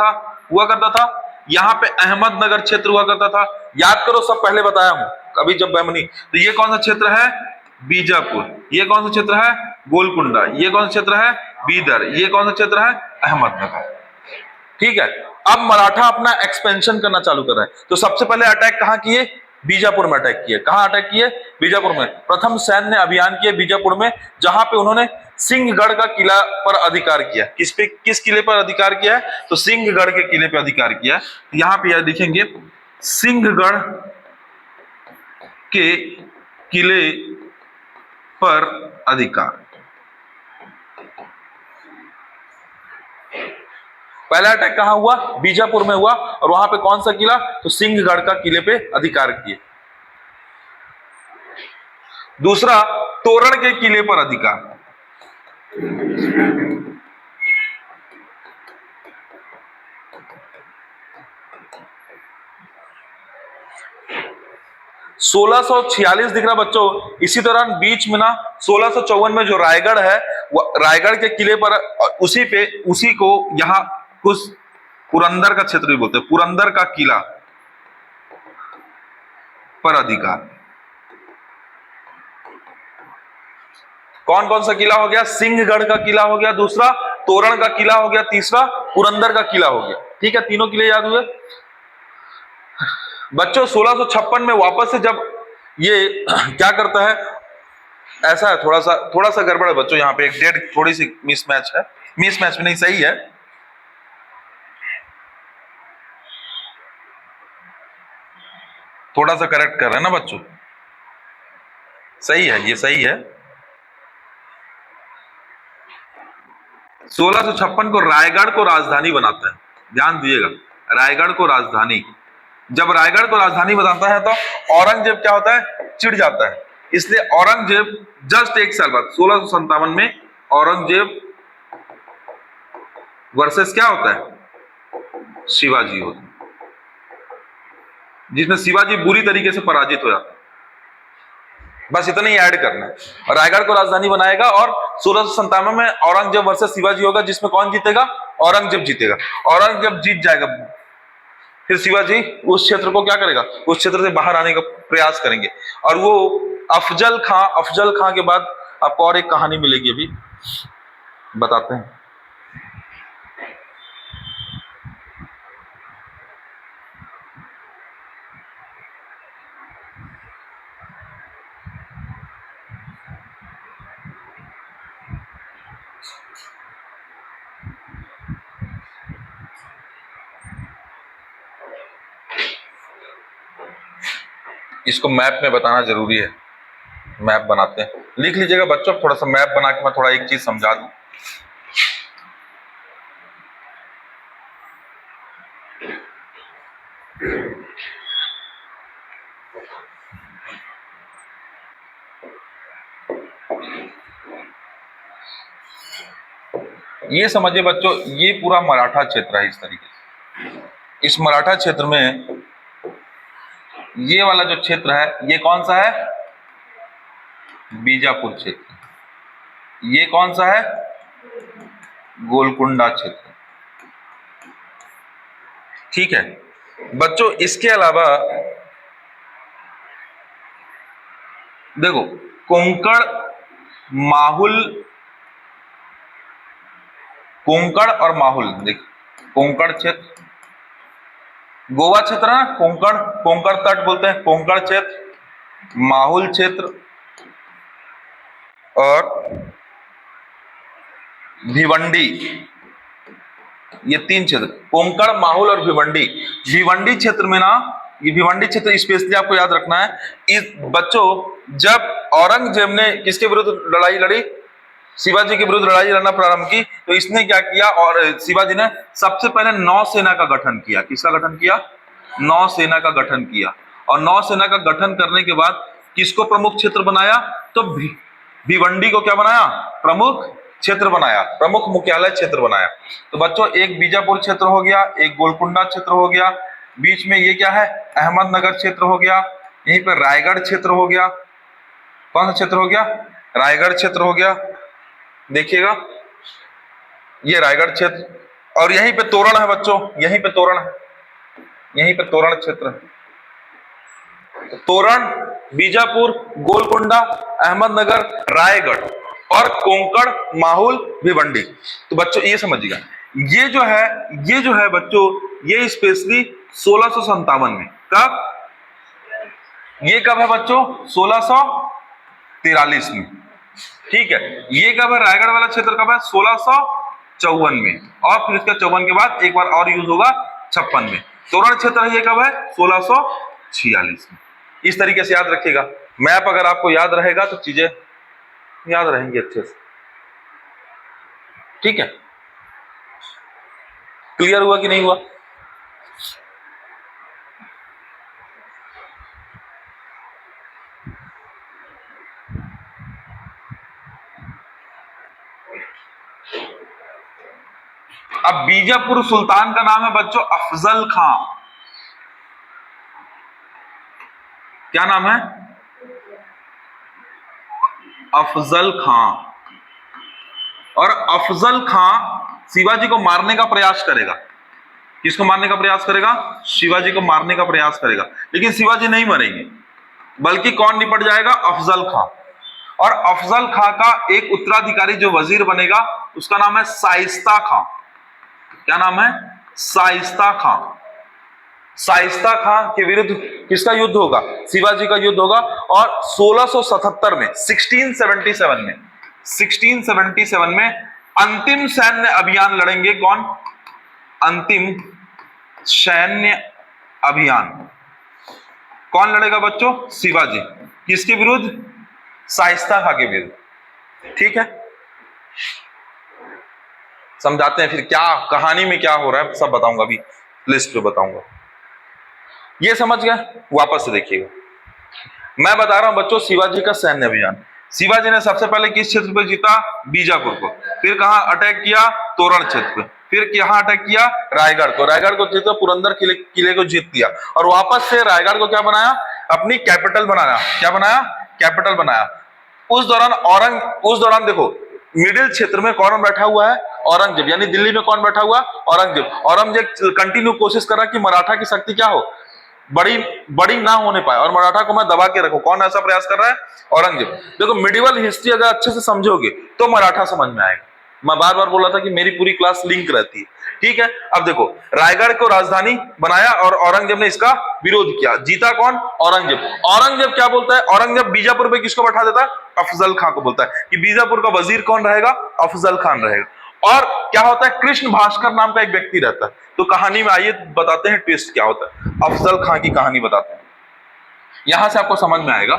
था। यहाँ पे अहमदनगर क्षेत्र हुआ करता था। याद करो, सब पहले बताया हूं अभी जब बैमनी। तो ये कौन सा क्षेत्र है? बीजापुर। ये कौन सा क्षेत्र है? गोलकुंडा। ये कौन सा क्षेत्र है? बीदर। ये कौन सा क्षेत्र है? अहमदनगर। ठीक है, अब मराठा अपना एक्सपेंशन करना चालू कर रहे हैं। तो सबसे पहले अटैक कहां किए? बीजापुर में अटैक किए। कहां अटैक किए? बीजापुर में। प्रथम सैन्य अभियान किए बीजापुर में, जहां पे उन्होंने सिंहगढ़ का किला पर अधिकार किया। किस किले पर अधिकार किया है? तो सिंहगढ़ के किले पर अधिकार किया है। यहां पे यह लिखेंगे, सिंहगढ़ के किले पर अधिकार। पहला अटैक कहां हुआ? बीजापुर में हुआ। और वहां पे कौन सा किला? तो सिंहगढ़ का किले पे अधिकार किए। दूसरा, तोरण के किले पर अधिकार। (1646) दिख रहा बच्चों। इसी दौरान बीच में ना 1654 में जो रायगढ़ है, वो रायगढ़ के किले पर, उसी को यहां कुछ पुरंदर का क्षेत्र भी बोलते हैं, पुरंदर का किला पर अधिकार। कौन कौन सा किला हो गया? सिंहगढ़ का किला हो गया, दूसरा तोरण का किला हो गया, तीसरा पुरंदर का किला हो गया। ठीक है, तीनों किले याद हुए बच्चों। 1656 में वापस से जब ये क्या करता है, ऐसा है, थोड़ा सा गड़बड़ है बच्चों। यहाँ पे एक डेट थोड़ी सी मिसमैच है, मिसमैच में नहीं, सही है। थोड़ा सा करेक्ट कर रहे हैं ना बच्चों, सही है, ये सही है। 1656 को रायगढ़ को राजधानी बनाता है, ध्यान दीजिएगा, रायगढ़ को राजधानी। जब रायगढ़ को राजधानी बनाता है तो औरंगजेब क्या होता है? चिढ़ जाता है। इसलिए औरंगजेब जस्ट एक साल बाद 1657 में औरंगजेब वर्सेस क्या होता है? शिवाजी होता है, जिसमें शिवाजी बुरी तरीके से पराजित हो जाता है। बस इतना ही ऐड करना है। रायगढ़ को राजधानी बनाएगा और 1657 में औरंगजेब वर्सेस शिवाजी होगा, जिसमें कौन जीतेगा? औरंगजेब जीतेगा। औरंगजेब जीत जाएगा, फिर शिवाजी उस क्षेत्र को क्या करेगा? उस क्षेत्र से बाहर आने का प्रयास करेंगे। और वो अफजल खां के बाद आपको और एक कहानी मिलेगी, अभी बताते हैं। इसको मैप में बताना जरूरी है, मैप बनाते हैं, लिख लीजिएगा बच्चों। थोड़ा सा मैप बना के मैं थोड़ा एक चीज समझा दूं। ये समझिए बच्चों, ये पूरा मराठा क्षेत्र है। इस तरीके से इस मराठा क्षेत्र में ये वाला जो क्षेत्र है, ये कौन सा है? बीजापुर क्षेत्र। ये कौन सा है? गोलकुंडा क्षेत्र। ठीक है बच्चों, इसके अलावा देखो, कोंकण, माहुल, कोंकण और माहुल, देख, कोंकण क्षेत्र, गोवा क्षेत्र है, कोंकण तट बोलते हैं, कोंकण क्षेत्र, माहुल क्षेत्र और भिवंडी, ये तीन क्षेत्र, कोंकण, माहुल और भिवंडी। भिवंडी क्षेत्र में ना, ये भिवंडी क्षेत्र स्पेशली आपको याद रखना है। इस बच्चों, जब औरंगजेब ने किसके विरुद्ध लड़ाई लड़ी? शिवाजी के विरुद्ध लड़ाई लड़ना प्रारंभ की, तो इसने क्या किया? और शिवाजी ने सबसे पहले नौसेना का गठन किया। किसका गठन किया? नौसेना का गठन किया। और नौसेना का गठन करने के बाद किसको प्रमुख क्षेत्र बनाया? तो भिवंडी को क्या बनाया? प्रमुख क्षेत्र बनाया, प्रमुख मुख्यालय क्षेत्र बनाया। तो बच्चों, एक बीजापुर क्षेत्र हो गया, एक गोलकुंडा क्षेत्र हो गया, बीच में ये क्या है, अहमदनगर क्षेत्र हो गया, यहीं पर रायगढ़ क्षेत्र हो गया। कौन सा क्षेत्र हो गया, रायगढ़ क्षेत्र हो गया, देखिएगा ये रायगढ़ क्षेत्र। और यहीं पे तोरण है बच्चों, यहीं पे तोरण है, यहीं पे तोरण क्षेत्र है। तोरण, बीजापुर, गोलकुंडा, अहमदनगर, रायगढ़ और कोंकण, माहुल, भिवंडी। तो बच्चों ये समझिएगा, ये जो है बच्चों, ये स्पेशली 1657 में, कब, ये कब है बच्चों, 1643 में, ठीक है। ये कब है, रायगढ़ वाला क्षेत्र कब है, 1654 में, और फिर इसका 54 के बाद एक बार और यूज होगा 56 में। तोरण क्षेत्र ये कब है, 1646 में। इस तरीके से याद रखिएगा। मैप अगर आपको याद रहेगा तो चीजें याद रहेंगी अच्छे से, ठीक है। क्लियर हुआ कि नहीं हुआ? अब बीजापुर सुल्तान का नाम है बच्चों अफजल खां। क्या नाम है, अफजल खां। और अफजल खां शिवाजी को मारने का प्रयास करेगा। किसको मारने का प्रयास करेगा, शिवाजी को मारने का प्रयास करेगा, लेकिन शिवाजी नहीं मरेंगे, बल्कि कौन निपट जाएगा, अफजल खां। और अफजल खां का एक उत्तराधिकारी जो वजीर बनेगा उसका नाम है शाइस्ता खां। क्या नाम है, शाइस्ता खां। शाइस्ता खां के विरुद्ध किसका युद्ध होगा, शिवाजी का युद्ध होगा। और 1677 में 1677 में अंतिम सैन्य अभियान लड़ेंगे। कौन, अंतिम सैन्य अभियान कौन लड़ेगा बच्चों, शिवाजी। किसके विरुद्ध, शाइस्ता खां के विरुद्ध, ठीक है। समझाते हैं फिर क्या कहानी में क्या हो रहा है, सब बताऊंगा, अभी लिस्ट पे बताऊंगा। ये समझ गए, वापस से देखिएगा। मैं बता रहा हूं बच्चों शिवाजी का सैन्य अभियान। शिवाजी ने सबसे पहले किस क्षेत्र पे जीता, बीजापुर को। फिर कहां अटैक किया, तोरण क्षेत्र पे। फिर यहां अटैक किया, रायगढ़ को। रायगढ़ को जीता, पुरंदर किले को जीत दिया, और वापस से रायगढ़ को क्या बनाया, अपनी कैपिटल बनाया। क्या बनाया, कैपिटल बनाया। उस दौरान देखो मिडिल क्षेत्र में कौन बैठा हुआ है, औरंगजेब। यानी दिल्ली में कौन बैठा हुआ, औरंगजेब। औरंगजेब कंटिन्यू कोशिश कर रहा कि मराठा की शक्ति क्या हो, बड़ी ना होने पाए, और मराठा को मैं दबा के रखूं। कौन ऐसा प्रयास कर रहा है, औरंगजेब। देखो मिडिवल हिस्ट्री अगर अच्छे से समझोगे तो मराठा समझ में आएगा। मैं बार बार बोला था कि मेरी पूरी क्लास लिंक रहती है, ठीक है। अब देखो रायगढ़ को राजधानी बनाया और औरंगजेब ने इसका विरोध किया। जीता कौन, औरंगजेब। औरंगजेब क्या बोलता है, औरंगजेब बीजापुर पे किसको बैठा देता है, अफजल खां को बोलता है कि बीजापुर का वजीर कौन रहेगा, अफजल खान रहेगा। और क्या होता है, कृष्ण भास्कर नाम का एक व्यक्ति रहता है। तो कहानी में आइए बताते हैं ट्विस्ट क्या होता है, अफजल खां की कहानी बताते हैं, यहां से आपको समझ में आएगा।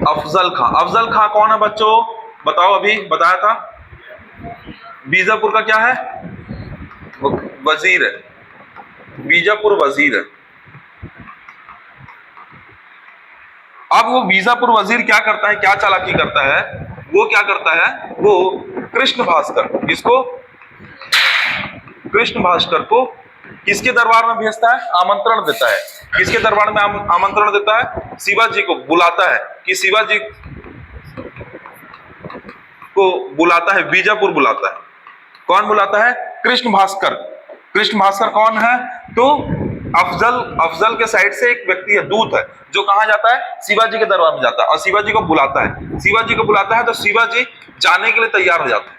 अफजल खां कौन है बच्चों, बताओ, अभी बताया था। बीजापुर का क्या है, वजीर है, बीजापुर वजीर है। अब वो बीजापुर वजीर क्या करता है, क्या चालाकी करता है, वो क्या करता है, वो कृष्ण भास्कर को किसके दरबार में भेजता है, आमंत्रण देता है। किसके दरबार में आमंत्रण देता है, शिवाजी को बुलाता है कि शिवाजी को बुलाता है, बीजापुर बुलाता है। कौन बुलाता है, कृष्ण भास्कर कौन है, तो अफजल के साइड से एक व्यक्ति है, दूत है, जो कहां जाता है, शिवाजी के दरबार में जाता है और शिवाजी को बुलाता है। तो शिवाजी जाने के लिए तैयार हो जाते हैं।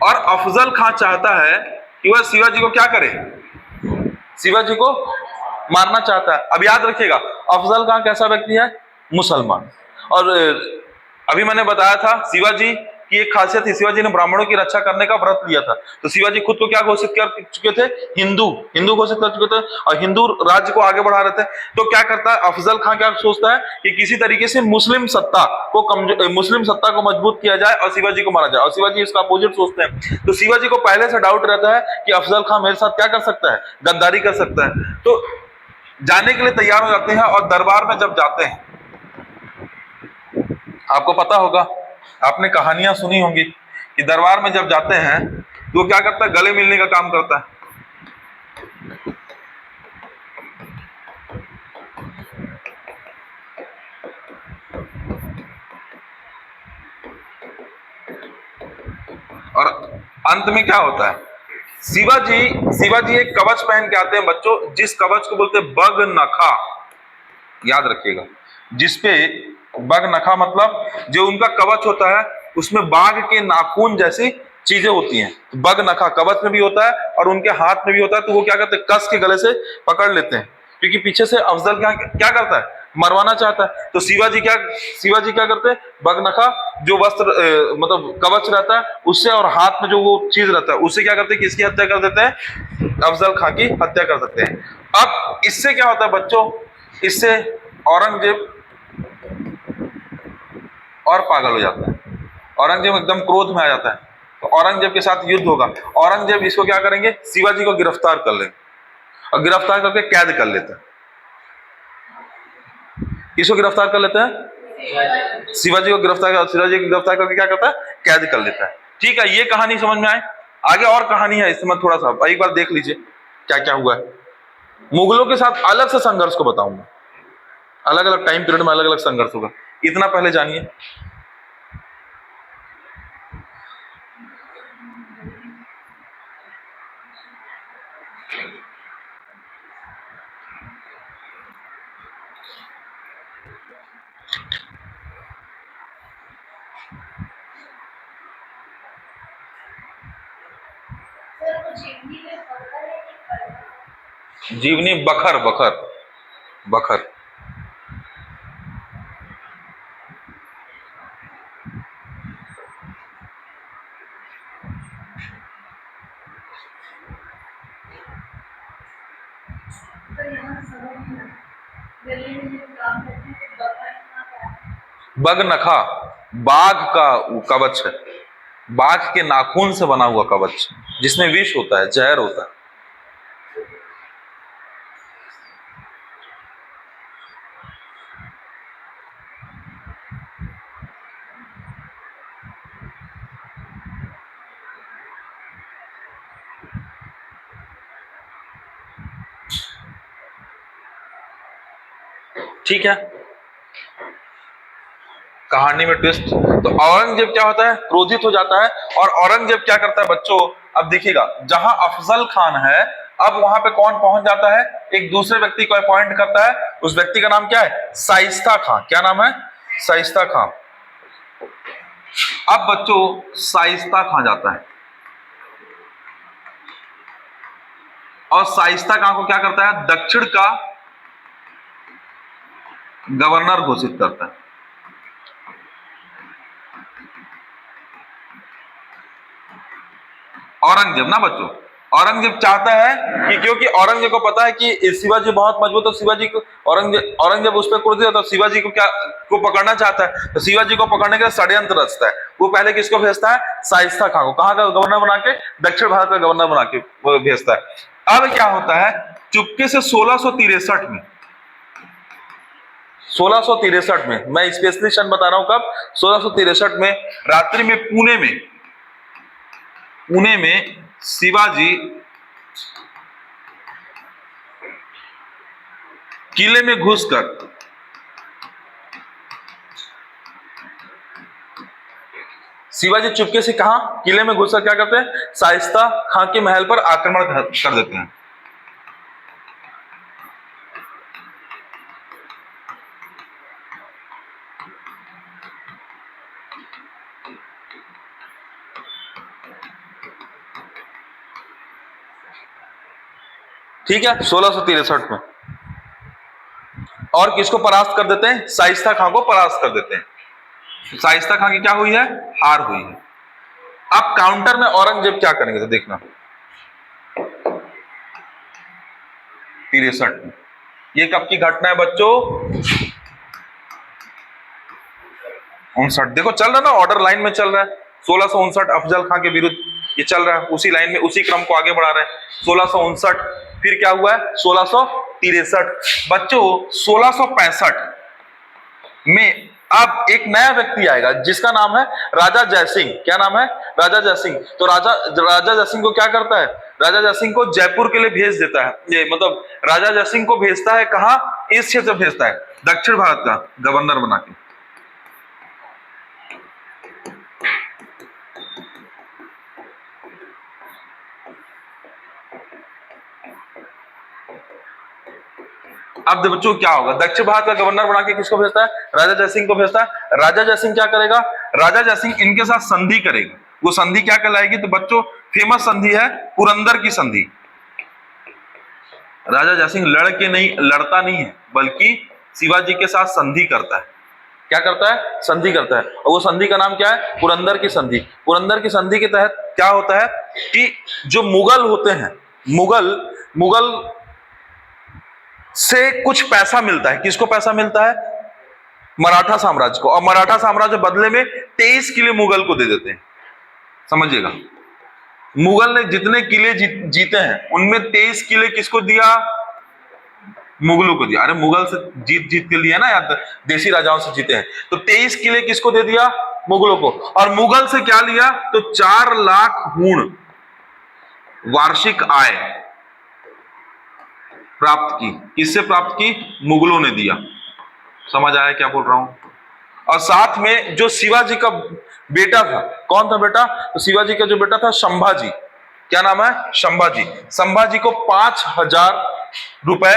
और अफजल खां चाहता है कि वह शिवाजी को क्या करे, शिवाजी को मारना चाहता है। अब याद रखिएगा अफजल खां कैसा व्यक्ति है, मुसलमान। और अभी मैंने बताया था शिवाजी की एक खासियत थी, शिवाजी ने ब्राह्मणों की रक्षा करने का व्रत लिया था। तो शिवाजी खुद को क्या घोषित कर चुके थे, हिंदू घोषित कर चुके थे, और हिंदू राज्य को आगे बढ़ा रहे थे। तो क्या करता है अफजल खां, क्या सोचता है कि किसी तरीके से मुस्लिम सत्ता को मजबूत किया जाए और शिवाजी को मारा जाए। और शिवाजी इसका अपोजिट सोचते हैं। तो शिवाजी को पहले से डाउट रहता है कि अफजल खां मेरे साथ क्या कर सकता है, गद्दारी कर सकता है। तो जाने के लिए तैयार हो जाते हैं। और दरबार में जब जाते हैं, आपको पता होगा आपने कहानियां सुनी होंगी कि दरबार में जब जाते हैं तो वो क्या करता है, गले मिलने का काम करता है। और अंत में क्या होता है, शिवाजी एक कवच पहन के आते हैं बच्चों, जिस कवच को बोलते हैं बग नखा। याद रखिएगा, जिसपे बग नखा मतलब जो उनका कवच होता है उसमें बाघ के नाखून जैसी चीजें होती हैं। तो बग नखा कवच में भी होता है और उनके हाथ में भी होता है। तो वो क्या करते हैं, कस के गले से पकड़ लेते हैं, क्योंकि पीछे से अफजल क्या करता है, मरवाना चाहता है। तो शिवाजी क्या करते हैं, बगनखा जो वस्त्र मतलब कवच रहता है उससे और हाथ में जो वो चीज रहता है उससे क्या करते हैं, किसकी हत्या कर देते हैं, अफजल खां की हत्या कर देते हैं। अब इससे क्या होता है बच्चों, इससे औरंगजेब और पागल हो जाता है, औरंगजेब एकदम क्रोध में आ जाता है। तो औरंगजेब के साथ युद्ध होगा। औरंगजेब इसको क्या करेंगे, शिवाजी को गिरफ्तार कर लेंगे और गिरफ्तार करके कैद कर लेते हैं। किसको गिरफ्तार कर लेते हैं, शिवाजी को गिरफ्तार करके क्या करता है, कैद कर लेता है। ठीक है, ये कहानी समझ में आए। आगे और कहानी है, इसमें थोड़ा सा एक बार देख लीजिए क्या क्या हुआ है। मुगलों के साथ अलग से संघर्ष को बताऊंगा, अलग अलग टाइम पीरियड में अलग अलग संघर्ष होगा। इतना पहले जानिए। जीवनी बखर बखर बखर बगनखा बाघ का कवच है, बाघ के नाखून से बना हुआ कवच जिसमें विष होता है, जहर होता है। ठीक है, कहानी में ट्विस्ट। तो औरंगजेब क्या होता है, क्रोधित हो जाता है और औरंगजेब क्या करता है बच्चों, अब देखिएगा जहां अफजल खान है अब वहां पे कौन पहुंच जाता है, एक दूसरे व्यक्ति को अपॉइंट करता है। उस व्यक्ति का नाम क्या है, शाइस्ता खां। क्या नाम है, शाइस्ता खां। अब बच्चों शाइस्ता खां जाता है और शाइस्ता खां को क्या करता है, दक्षिण का गवर्नर घोषित करता है। औरंगजेब ना बच्चों, औरंगजेब चाहता है कि, क्योंकि औरंगजेब को पता है कि शिवाजी बहुत मजबूत है, शिवाजी को औरंगजेब उस पर क्रोधित होता है, शिवाजी को पकड़ना चाहता है। तो शिवाजी को पकड़ने का षड्यंत्र रचता है। वो पहले किसको भेजता है, शाइस्ता खां को। कहां का गवर्नर बना के, दक्षिण भारत का गवर्नर बना के वो भेजता है। अब क्या होता है, चुपके से 1663 में 1663 में, मैं स्पेशली सन बता रहा हूं कब, 1663 में रात्रि में पुणे में शिवाजी किले में घुसकर शिवाजी चुपके से कहा, किले में घुसकर क्या करते हैं, शाइस्ता खां के महल पर आक्रमण कर देते हैं। ठीक है, 1663 में। और किसको परास्त कर देते हैं, शाइस्ता खां को परास्त कर देते हैं। शाइस्ता खां की क्या हुई है, हार हुई है। अब काउंटर में औरंगजेब क्या करेंगे, तो देखना 63 में। ये कब की घटना है बच्चों, 59। देखो चल रहा ना, ऑर्डर लाइन में चल रहा है। 1659 अफजल खां के विरुद्ध ये चल रहा है, उसी लाइन में उसी क्रम को आगे बढ़ा रहे हैं। 1659 फिर क्या हुआ है, 1663 बच्चों। 1665 में अब एक नया व्यक्ति आएगा जिसका नाम है राजा जयसिंह। क्या नाम है? राजा जयसिंह। तो राजा जयसिंह को क्या करता है? राजा जयसिंह को जयपुर के लिए भेज देता है। ये मतलब राजा जयसिंह को भेजता है कहां? इस क्षेत्र भेजता है, दक्षिण भारत का गवर्नर बना के। अब बच्चों क्या होगा? दक्षिण भारत का गवर्नर बना के किसको भेजता है? राजा जयसिंह को भेजता है। राजा जयसिंह क्या करेगा? राजा जयसिंह इनके साथ संधि करेगा। वो संधि क्या कहलाएगी? तो बच्चों फेमस संधि है पुरंदर की संधि। राजा जयसिंह लड़ता नहीं है, बल्कि शिवाजी के साथ संधि करता है। क्या करता है? संधि करता है। और वो संधि का नाम क्या है? पुरंदर की संधि। पुरंदर की संधि के तहत क्या होता है कि जो मुगल होते हैं, मुगल से कुछ पैसा मिलता है। किसको पैसा मिलता है? मराठा साम्राज्य को। और मराठा साम्राज्य बदले में 23 किले मुगल को दे देते हैं। समझिएगा, मुगल ने जितने किले जीते हैं उनमें 23 किले किसको दिया? मुगलों को दिया। अरे मुगल से जीत के लिए ना, या देसी राजाओं से जीते हैं, तो 23 किले किसको दे दिया? मुगलों को। और मुगल से क्या लिया? तो 4 लाख हुण वार्षिक आय प्राप्त की। किससे प्राप्त की? मुगलों ने दिया। समझ आया क्या बोल रहा हूं? और साथ में जो शिवाजी का बेटा था, कौन था बेटा? तो शिवाजी का जो बेटा था संभाजी। क्या नाम है? संभाजी। संभाजी को 5000 रुपए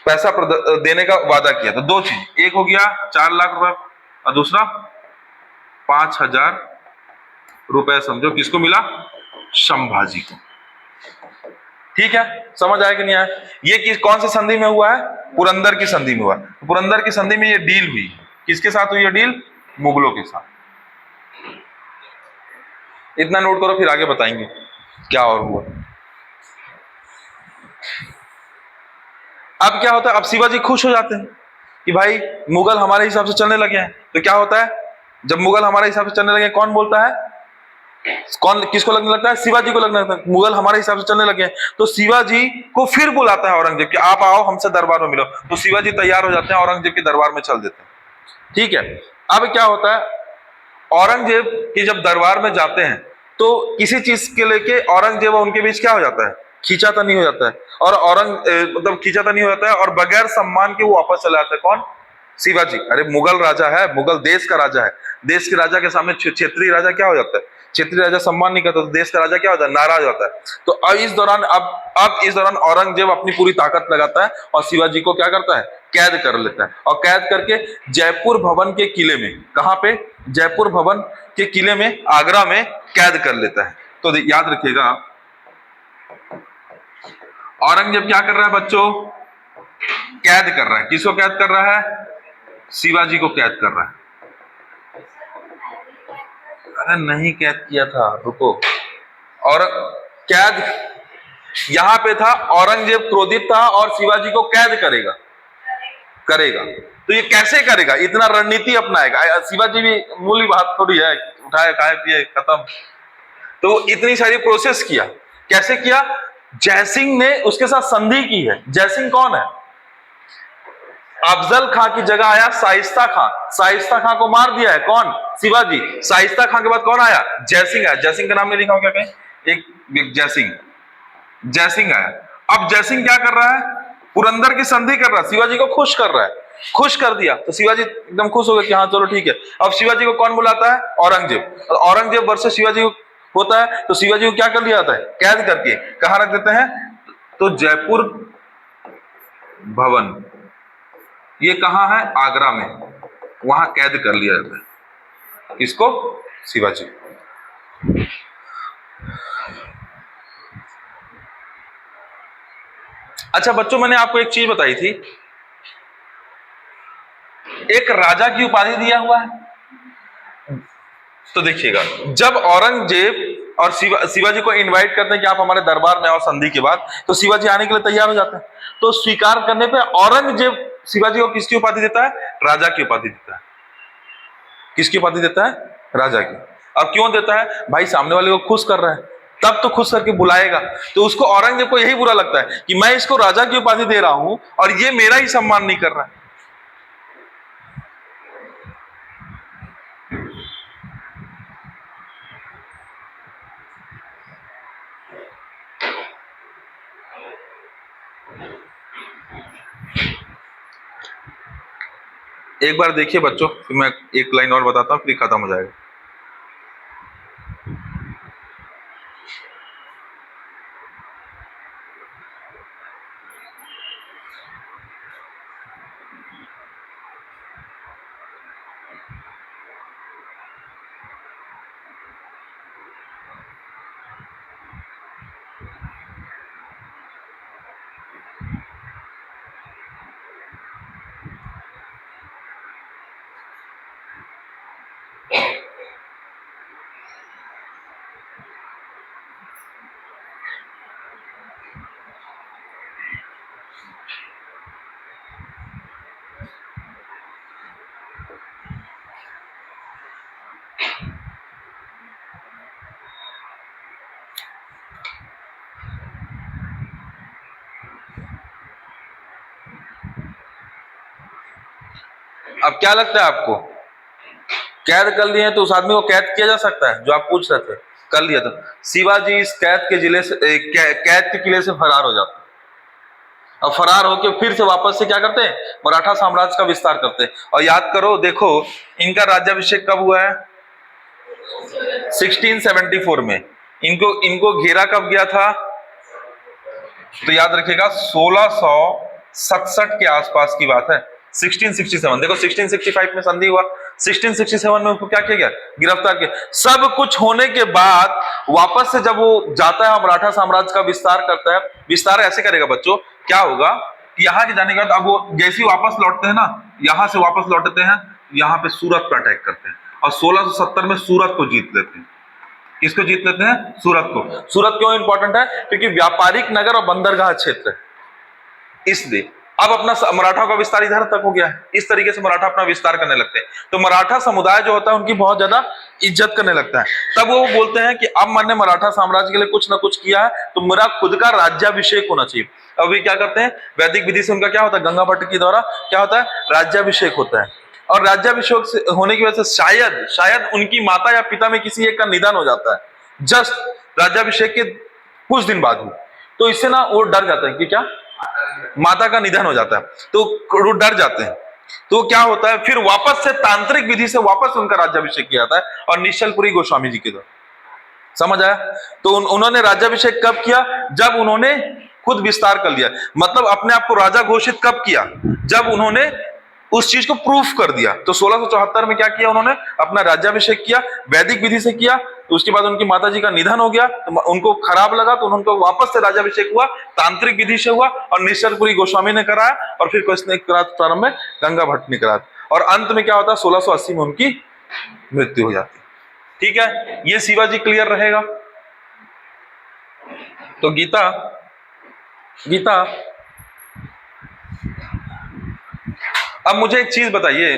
पैसा देने का वादा किया। तो दो चीज, एक हो गया 4 लाख रुपए और दूसरा 5000 रुपए। समझो किसको मिला? संभाजी को। ठीक है, समझ आया कि नहीं आया? ये कौन सी संधि में हुआ है? पुरंदर की संधि में हुआ। पुरंदर की संधि में ये डील हुई। किसके साथ हुई ये डील? मुगलों के साथ। इतना नोट करो, फिर आगे बताएंगे क्या और हुआ। अब क्या होता है? अब शिवाजी खुश हो जाते हैं कि भाई मुगल हमारे हिसाब से चलने लगे हैं। तो क्या होता है? जब मुगल हमारे हिसाब से चलने लगे, कौन बोलता है? किसको लगने लगता है? शिवाजी को लगने लगता है मुगल हमारे हिसाब से चलने लगे हैं। तो शिवाजी को फिर बुलाता है औरंगजेब कि आप आओ हमसे दरबार में मिलो। तो शिवाजी तैयार हो जाते हैं, औरंगजेब के दरबार में चल देते हैं। ठीक है, अब क्या होता है? औरंगजेब के जब दरबार में जाते हैं तो किसी चीज के लेके औरंगजेब और उनके बीच क्या हो जाता है? खींचातानी हो जाता है। और मतलब खींचातानी हो जाता है, और बगैर सम्मान के वो वापस चले जाते हैं। कौन? शिवाजी। अरे मुगल राजा है, मुगल देश का राजा है। देश के राजा के सामने क्षेत्रीय राजा क्या हो जाता है? क्षेत्रीय राजा सम्मान नहीं करता, तो देश का राजा क्या होता है? नाराज होता है। तो अब इस दौरान औरंगजेब अपनी पूरी ताकत लगाता है और शिवाजी को क्या करता है? कैद कर लेता है। और कैद करके जयपुर भवन के किले में, कहां पे? जयपुर भवन के किले में, आगरा में कैद कर लेता है। तो याद रखिएगा, औरंगजेब क्या कर रहा है बच्चों? कैद कर रहा है। किसको कैद कर रहा है? शिवाजी को कैद कर रहा है। अरे नहीं कैद किया था, रुको। और कैद यहां पे था, औरंगजेब क्रोधित था और शिवाजी को कैद करेगा। तो ये कैसे करेगा? इतना रणनीति अपनाएगा। शिवाजी भी मूली बात थोड़ी है, उठाए खाए पिए खत्म। तो इतनी सारी प्रोसेस किया। कैसे किया? जयसिंह ने उसके साथ संधि की है। जयसिंह कौन है? अफजल खां की जगह आया शाइस्ता खां। शाइस्ता खां को मार दिया है कौन? शिवाजी। शाइस्ता खां के बाद कौन आया? जयसिंह आया। जयसिंह का नाम नहीं लिखा हो क्या कहीं? एक जयसिंह आया। अब जयसिंह क्या कर रहा है? पुरंदर की संधि कर रहा है, शिवाजी को खुश कर रहा है। खुश कर दिया तो शिवाजी एकदम खुश हो गए कि हाँ चलो ठीक है। अब शिवाजी को कौन बुलाता है? औरंगजेब। और औरंगजेब वर्सेस शिवाजी होता है, तो शिवाजी को क्या कर लिया जाता है? कैद करके कहां रख देते हैं? तो जयपुर भवन, ये कहां है? आगरा में। वहां कैद कर लिया जाता है। किसको? शिवाजी। अच्छा बच्चों, मैंने आपको एक चीज बताई थी, एक राजा की उपाधि दिया हुआ है। तो देखिएगा, जब औरंगजेब और शिवाजी को इनवाइट करते हैं कि आप हमारे दरबार में आओ संधि के बाद, तो शिवाजी आने के लिए तैयार हो जाते हैं। तो स्वीकार करने पे औरंगजेब शिवाजी को किसकी उपाधि देता है? राजा की उपाधि देता है। किसकी उपाधि देता है? राजा की। अब क्यों देता है? भाई सामने वाले को खुश कर रहा है, तब तो खुश करके बुलाएगा। तो उसको, औरंगजेब को यही बुरा लगता है कि मैं इसको राजा की उपाधि दे रहा हूं और ये मेरा ही सम्मान नहीं कर रहा है। एक बार देखिए बच्चों, फिर मैं एक लाइन और बताता हूँ, फिर खत्म हो जाएगा। अब क्या लगता है आपको, कैद कर लिए तो उस आदमी को कैद किया जा सकता है? जो आप पूछ रहे थे, कर लिया था। शिवाजी इस कैद के जिले से कैद के किले से फरार हो जाते हैं। अब फरार होकर फिर से वापस से क्या करते हैं, मराठा साम्राज्य का विस्तार करते हैं। और याद करो, देखो इनका राज्याभिषेक कब हुआ है? 1674 में। इनको घेरा कब गया था? तो याद रखिएगा 1667 के आसपास की बात है। 1667, देखो 1665 में संधि हुआ, 1667 में उसको क्या किया गया? गिरफ्तार किया। सब कुछ होने के बाद वापस से जब वो जाता है मराठा साम्राज्य का विस्तार करता है, विस्तार ऐसे करेगा बच्चों, क्या होगा कि यहाँ के जाने के बाद अब वो जैसे ही वापस लौटते हैं ना, यहां से वापस लौटते हैं, यहाँ पे सूरत पर अटैक करते हैं और 1670 में सूरत को जीत लेते हैं। किसको जीत लेते हैं? सूरत को। सूरत क्यों इंपॉर्टेंट है? क्योंकि व्यापारिक नगर और बंदरगाह क्षेत्र है, इसलिए। अब अपना मराठा का विस्तार इधर तक हो गया है। इस तरीके से मराठा अपना विस्तार करने लगते हैं। तो मराठा समुदाय जो होता है उनकी बहुत ज्यादा इज्जत करने लगता है। तब वो बोलते हैं कि अब मैंने मराठा साम्राज्य के लिए कुछ ना कुछ किया है, तो मेरा खुद का राज्याभिषेक होना चाहिए। अभी क्या करते हैं, वैदिक विधि से उनका क्या होता है, गंगा भट्ट के द्वारा क्या होता है, राज्याभिषेक होता है। और राज्याभिषेक होने की वजह से शायद उनकी माता या पिता में किसी एक का निधन हो जाता है जस्ट राज्याभिषेक के कुछ दिन बाद ही। तो इससे ना वो डर जाते हैं कि क्या, माता का निधन हो जाता है, तो वो डर जाते हैं। तो क्या होता है, फिर वापस से तांत्रिक विधि से वापस उनका राज्याभिषेक किया जाता है और निश्चलपुरी गोस्वामी जी के द्वारा। समझ आया? तो उन्होंने राज्याभिषेक कब किया? जब उन्होंने खुद विस्तार कर लिया। मतलब अपने आप को राजा घोषित कब किया? जब उन्होंने उस चीज को प्रूफ कर दिया। तो 1674 में क्या किया उन्होंने? अपना राज्याभिषेक किया, वैदिक विधि से किया। तो उसके बाद उनकी माताजी का निधन हो गया, तो उनको खराब लगा, तो उनको वापस से राज्याभिषेक हुआ, तांत्रिक विधि से हुआ, और निश्चलपुरी गोस्वामी ने कराया, और फिर किसने कराया? प्रारंभ में गंगा भट्ट ने कराया। और अंत में क्या होता है, 1680 में उनकी मृत्यु हो जाती है। ठीक है, ये शिवाजी क्लियर रहेगा। तो गीता अब मुझे एक चीज बताइए,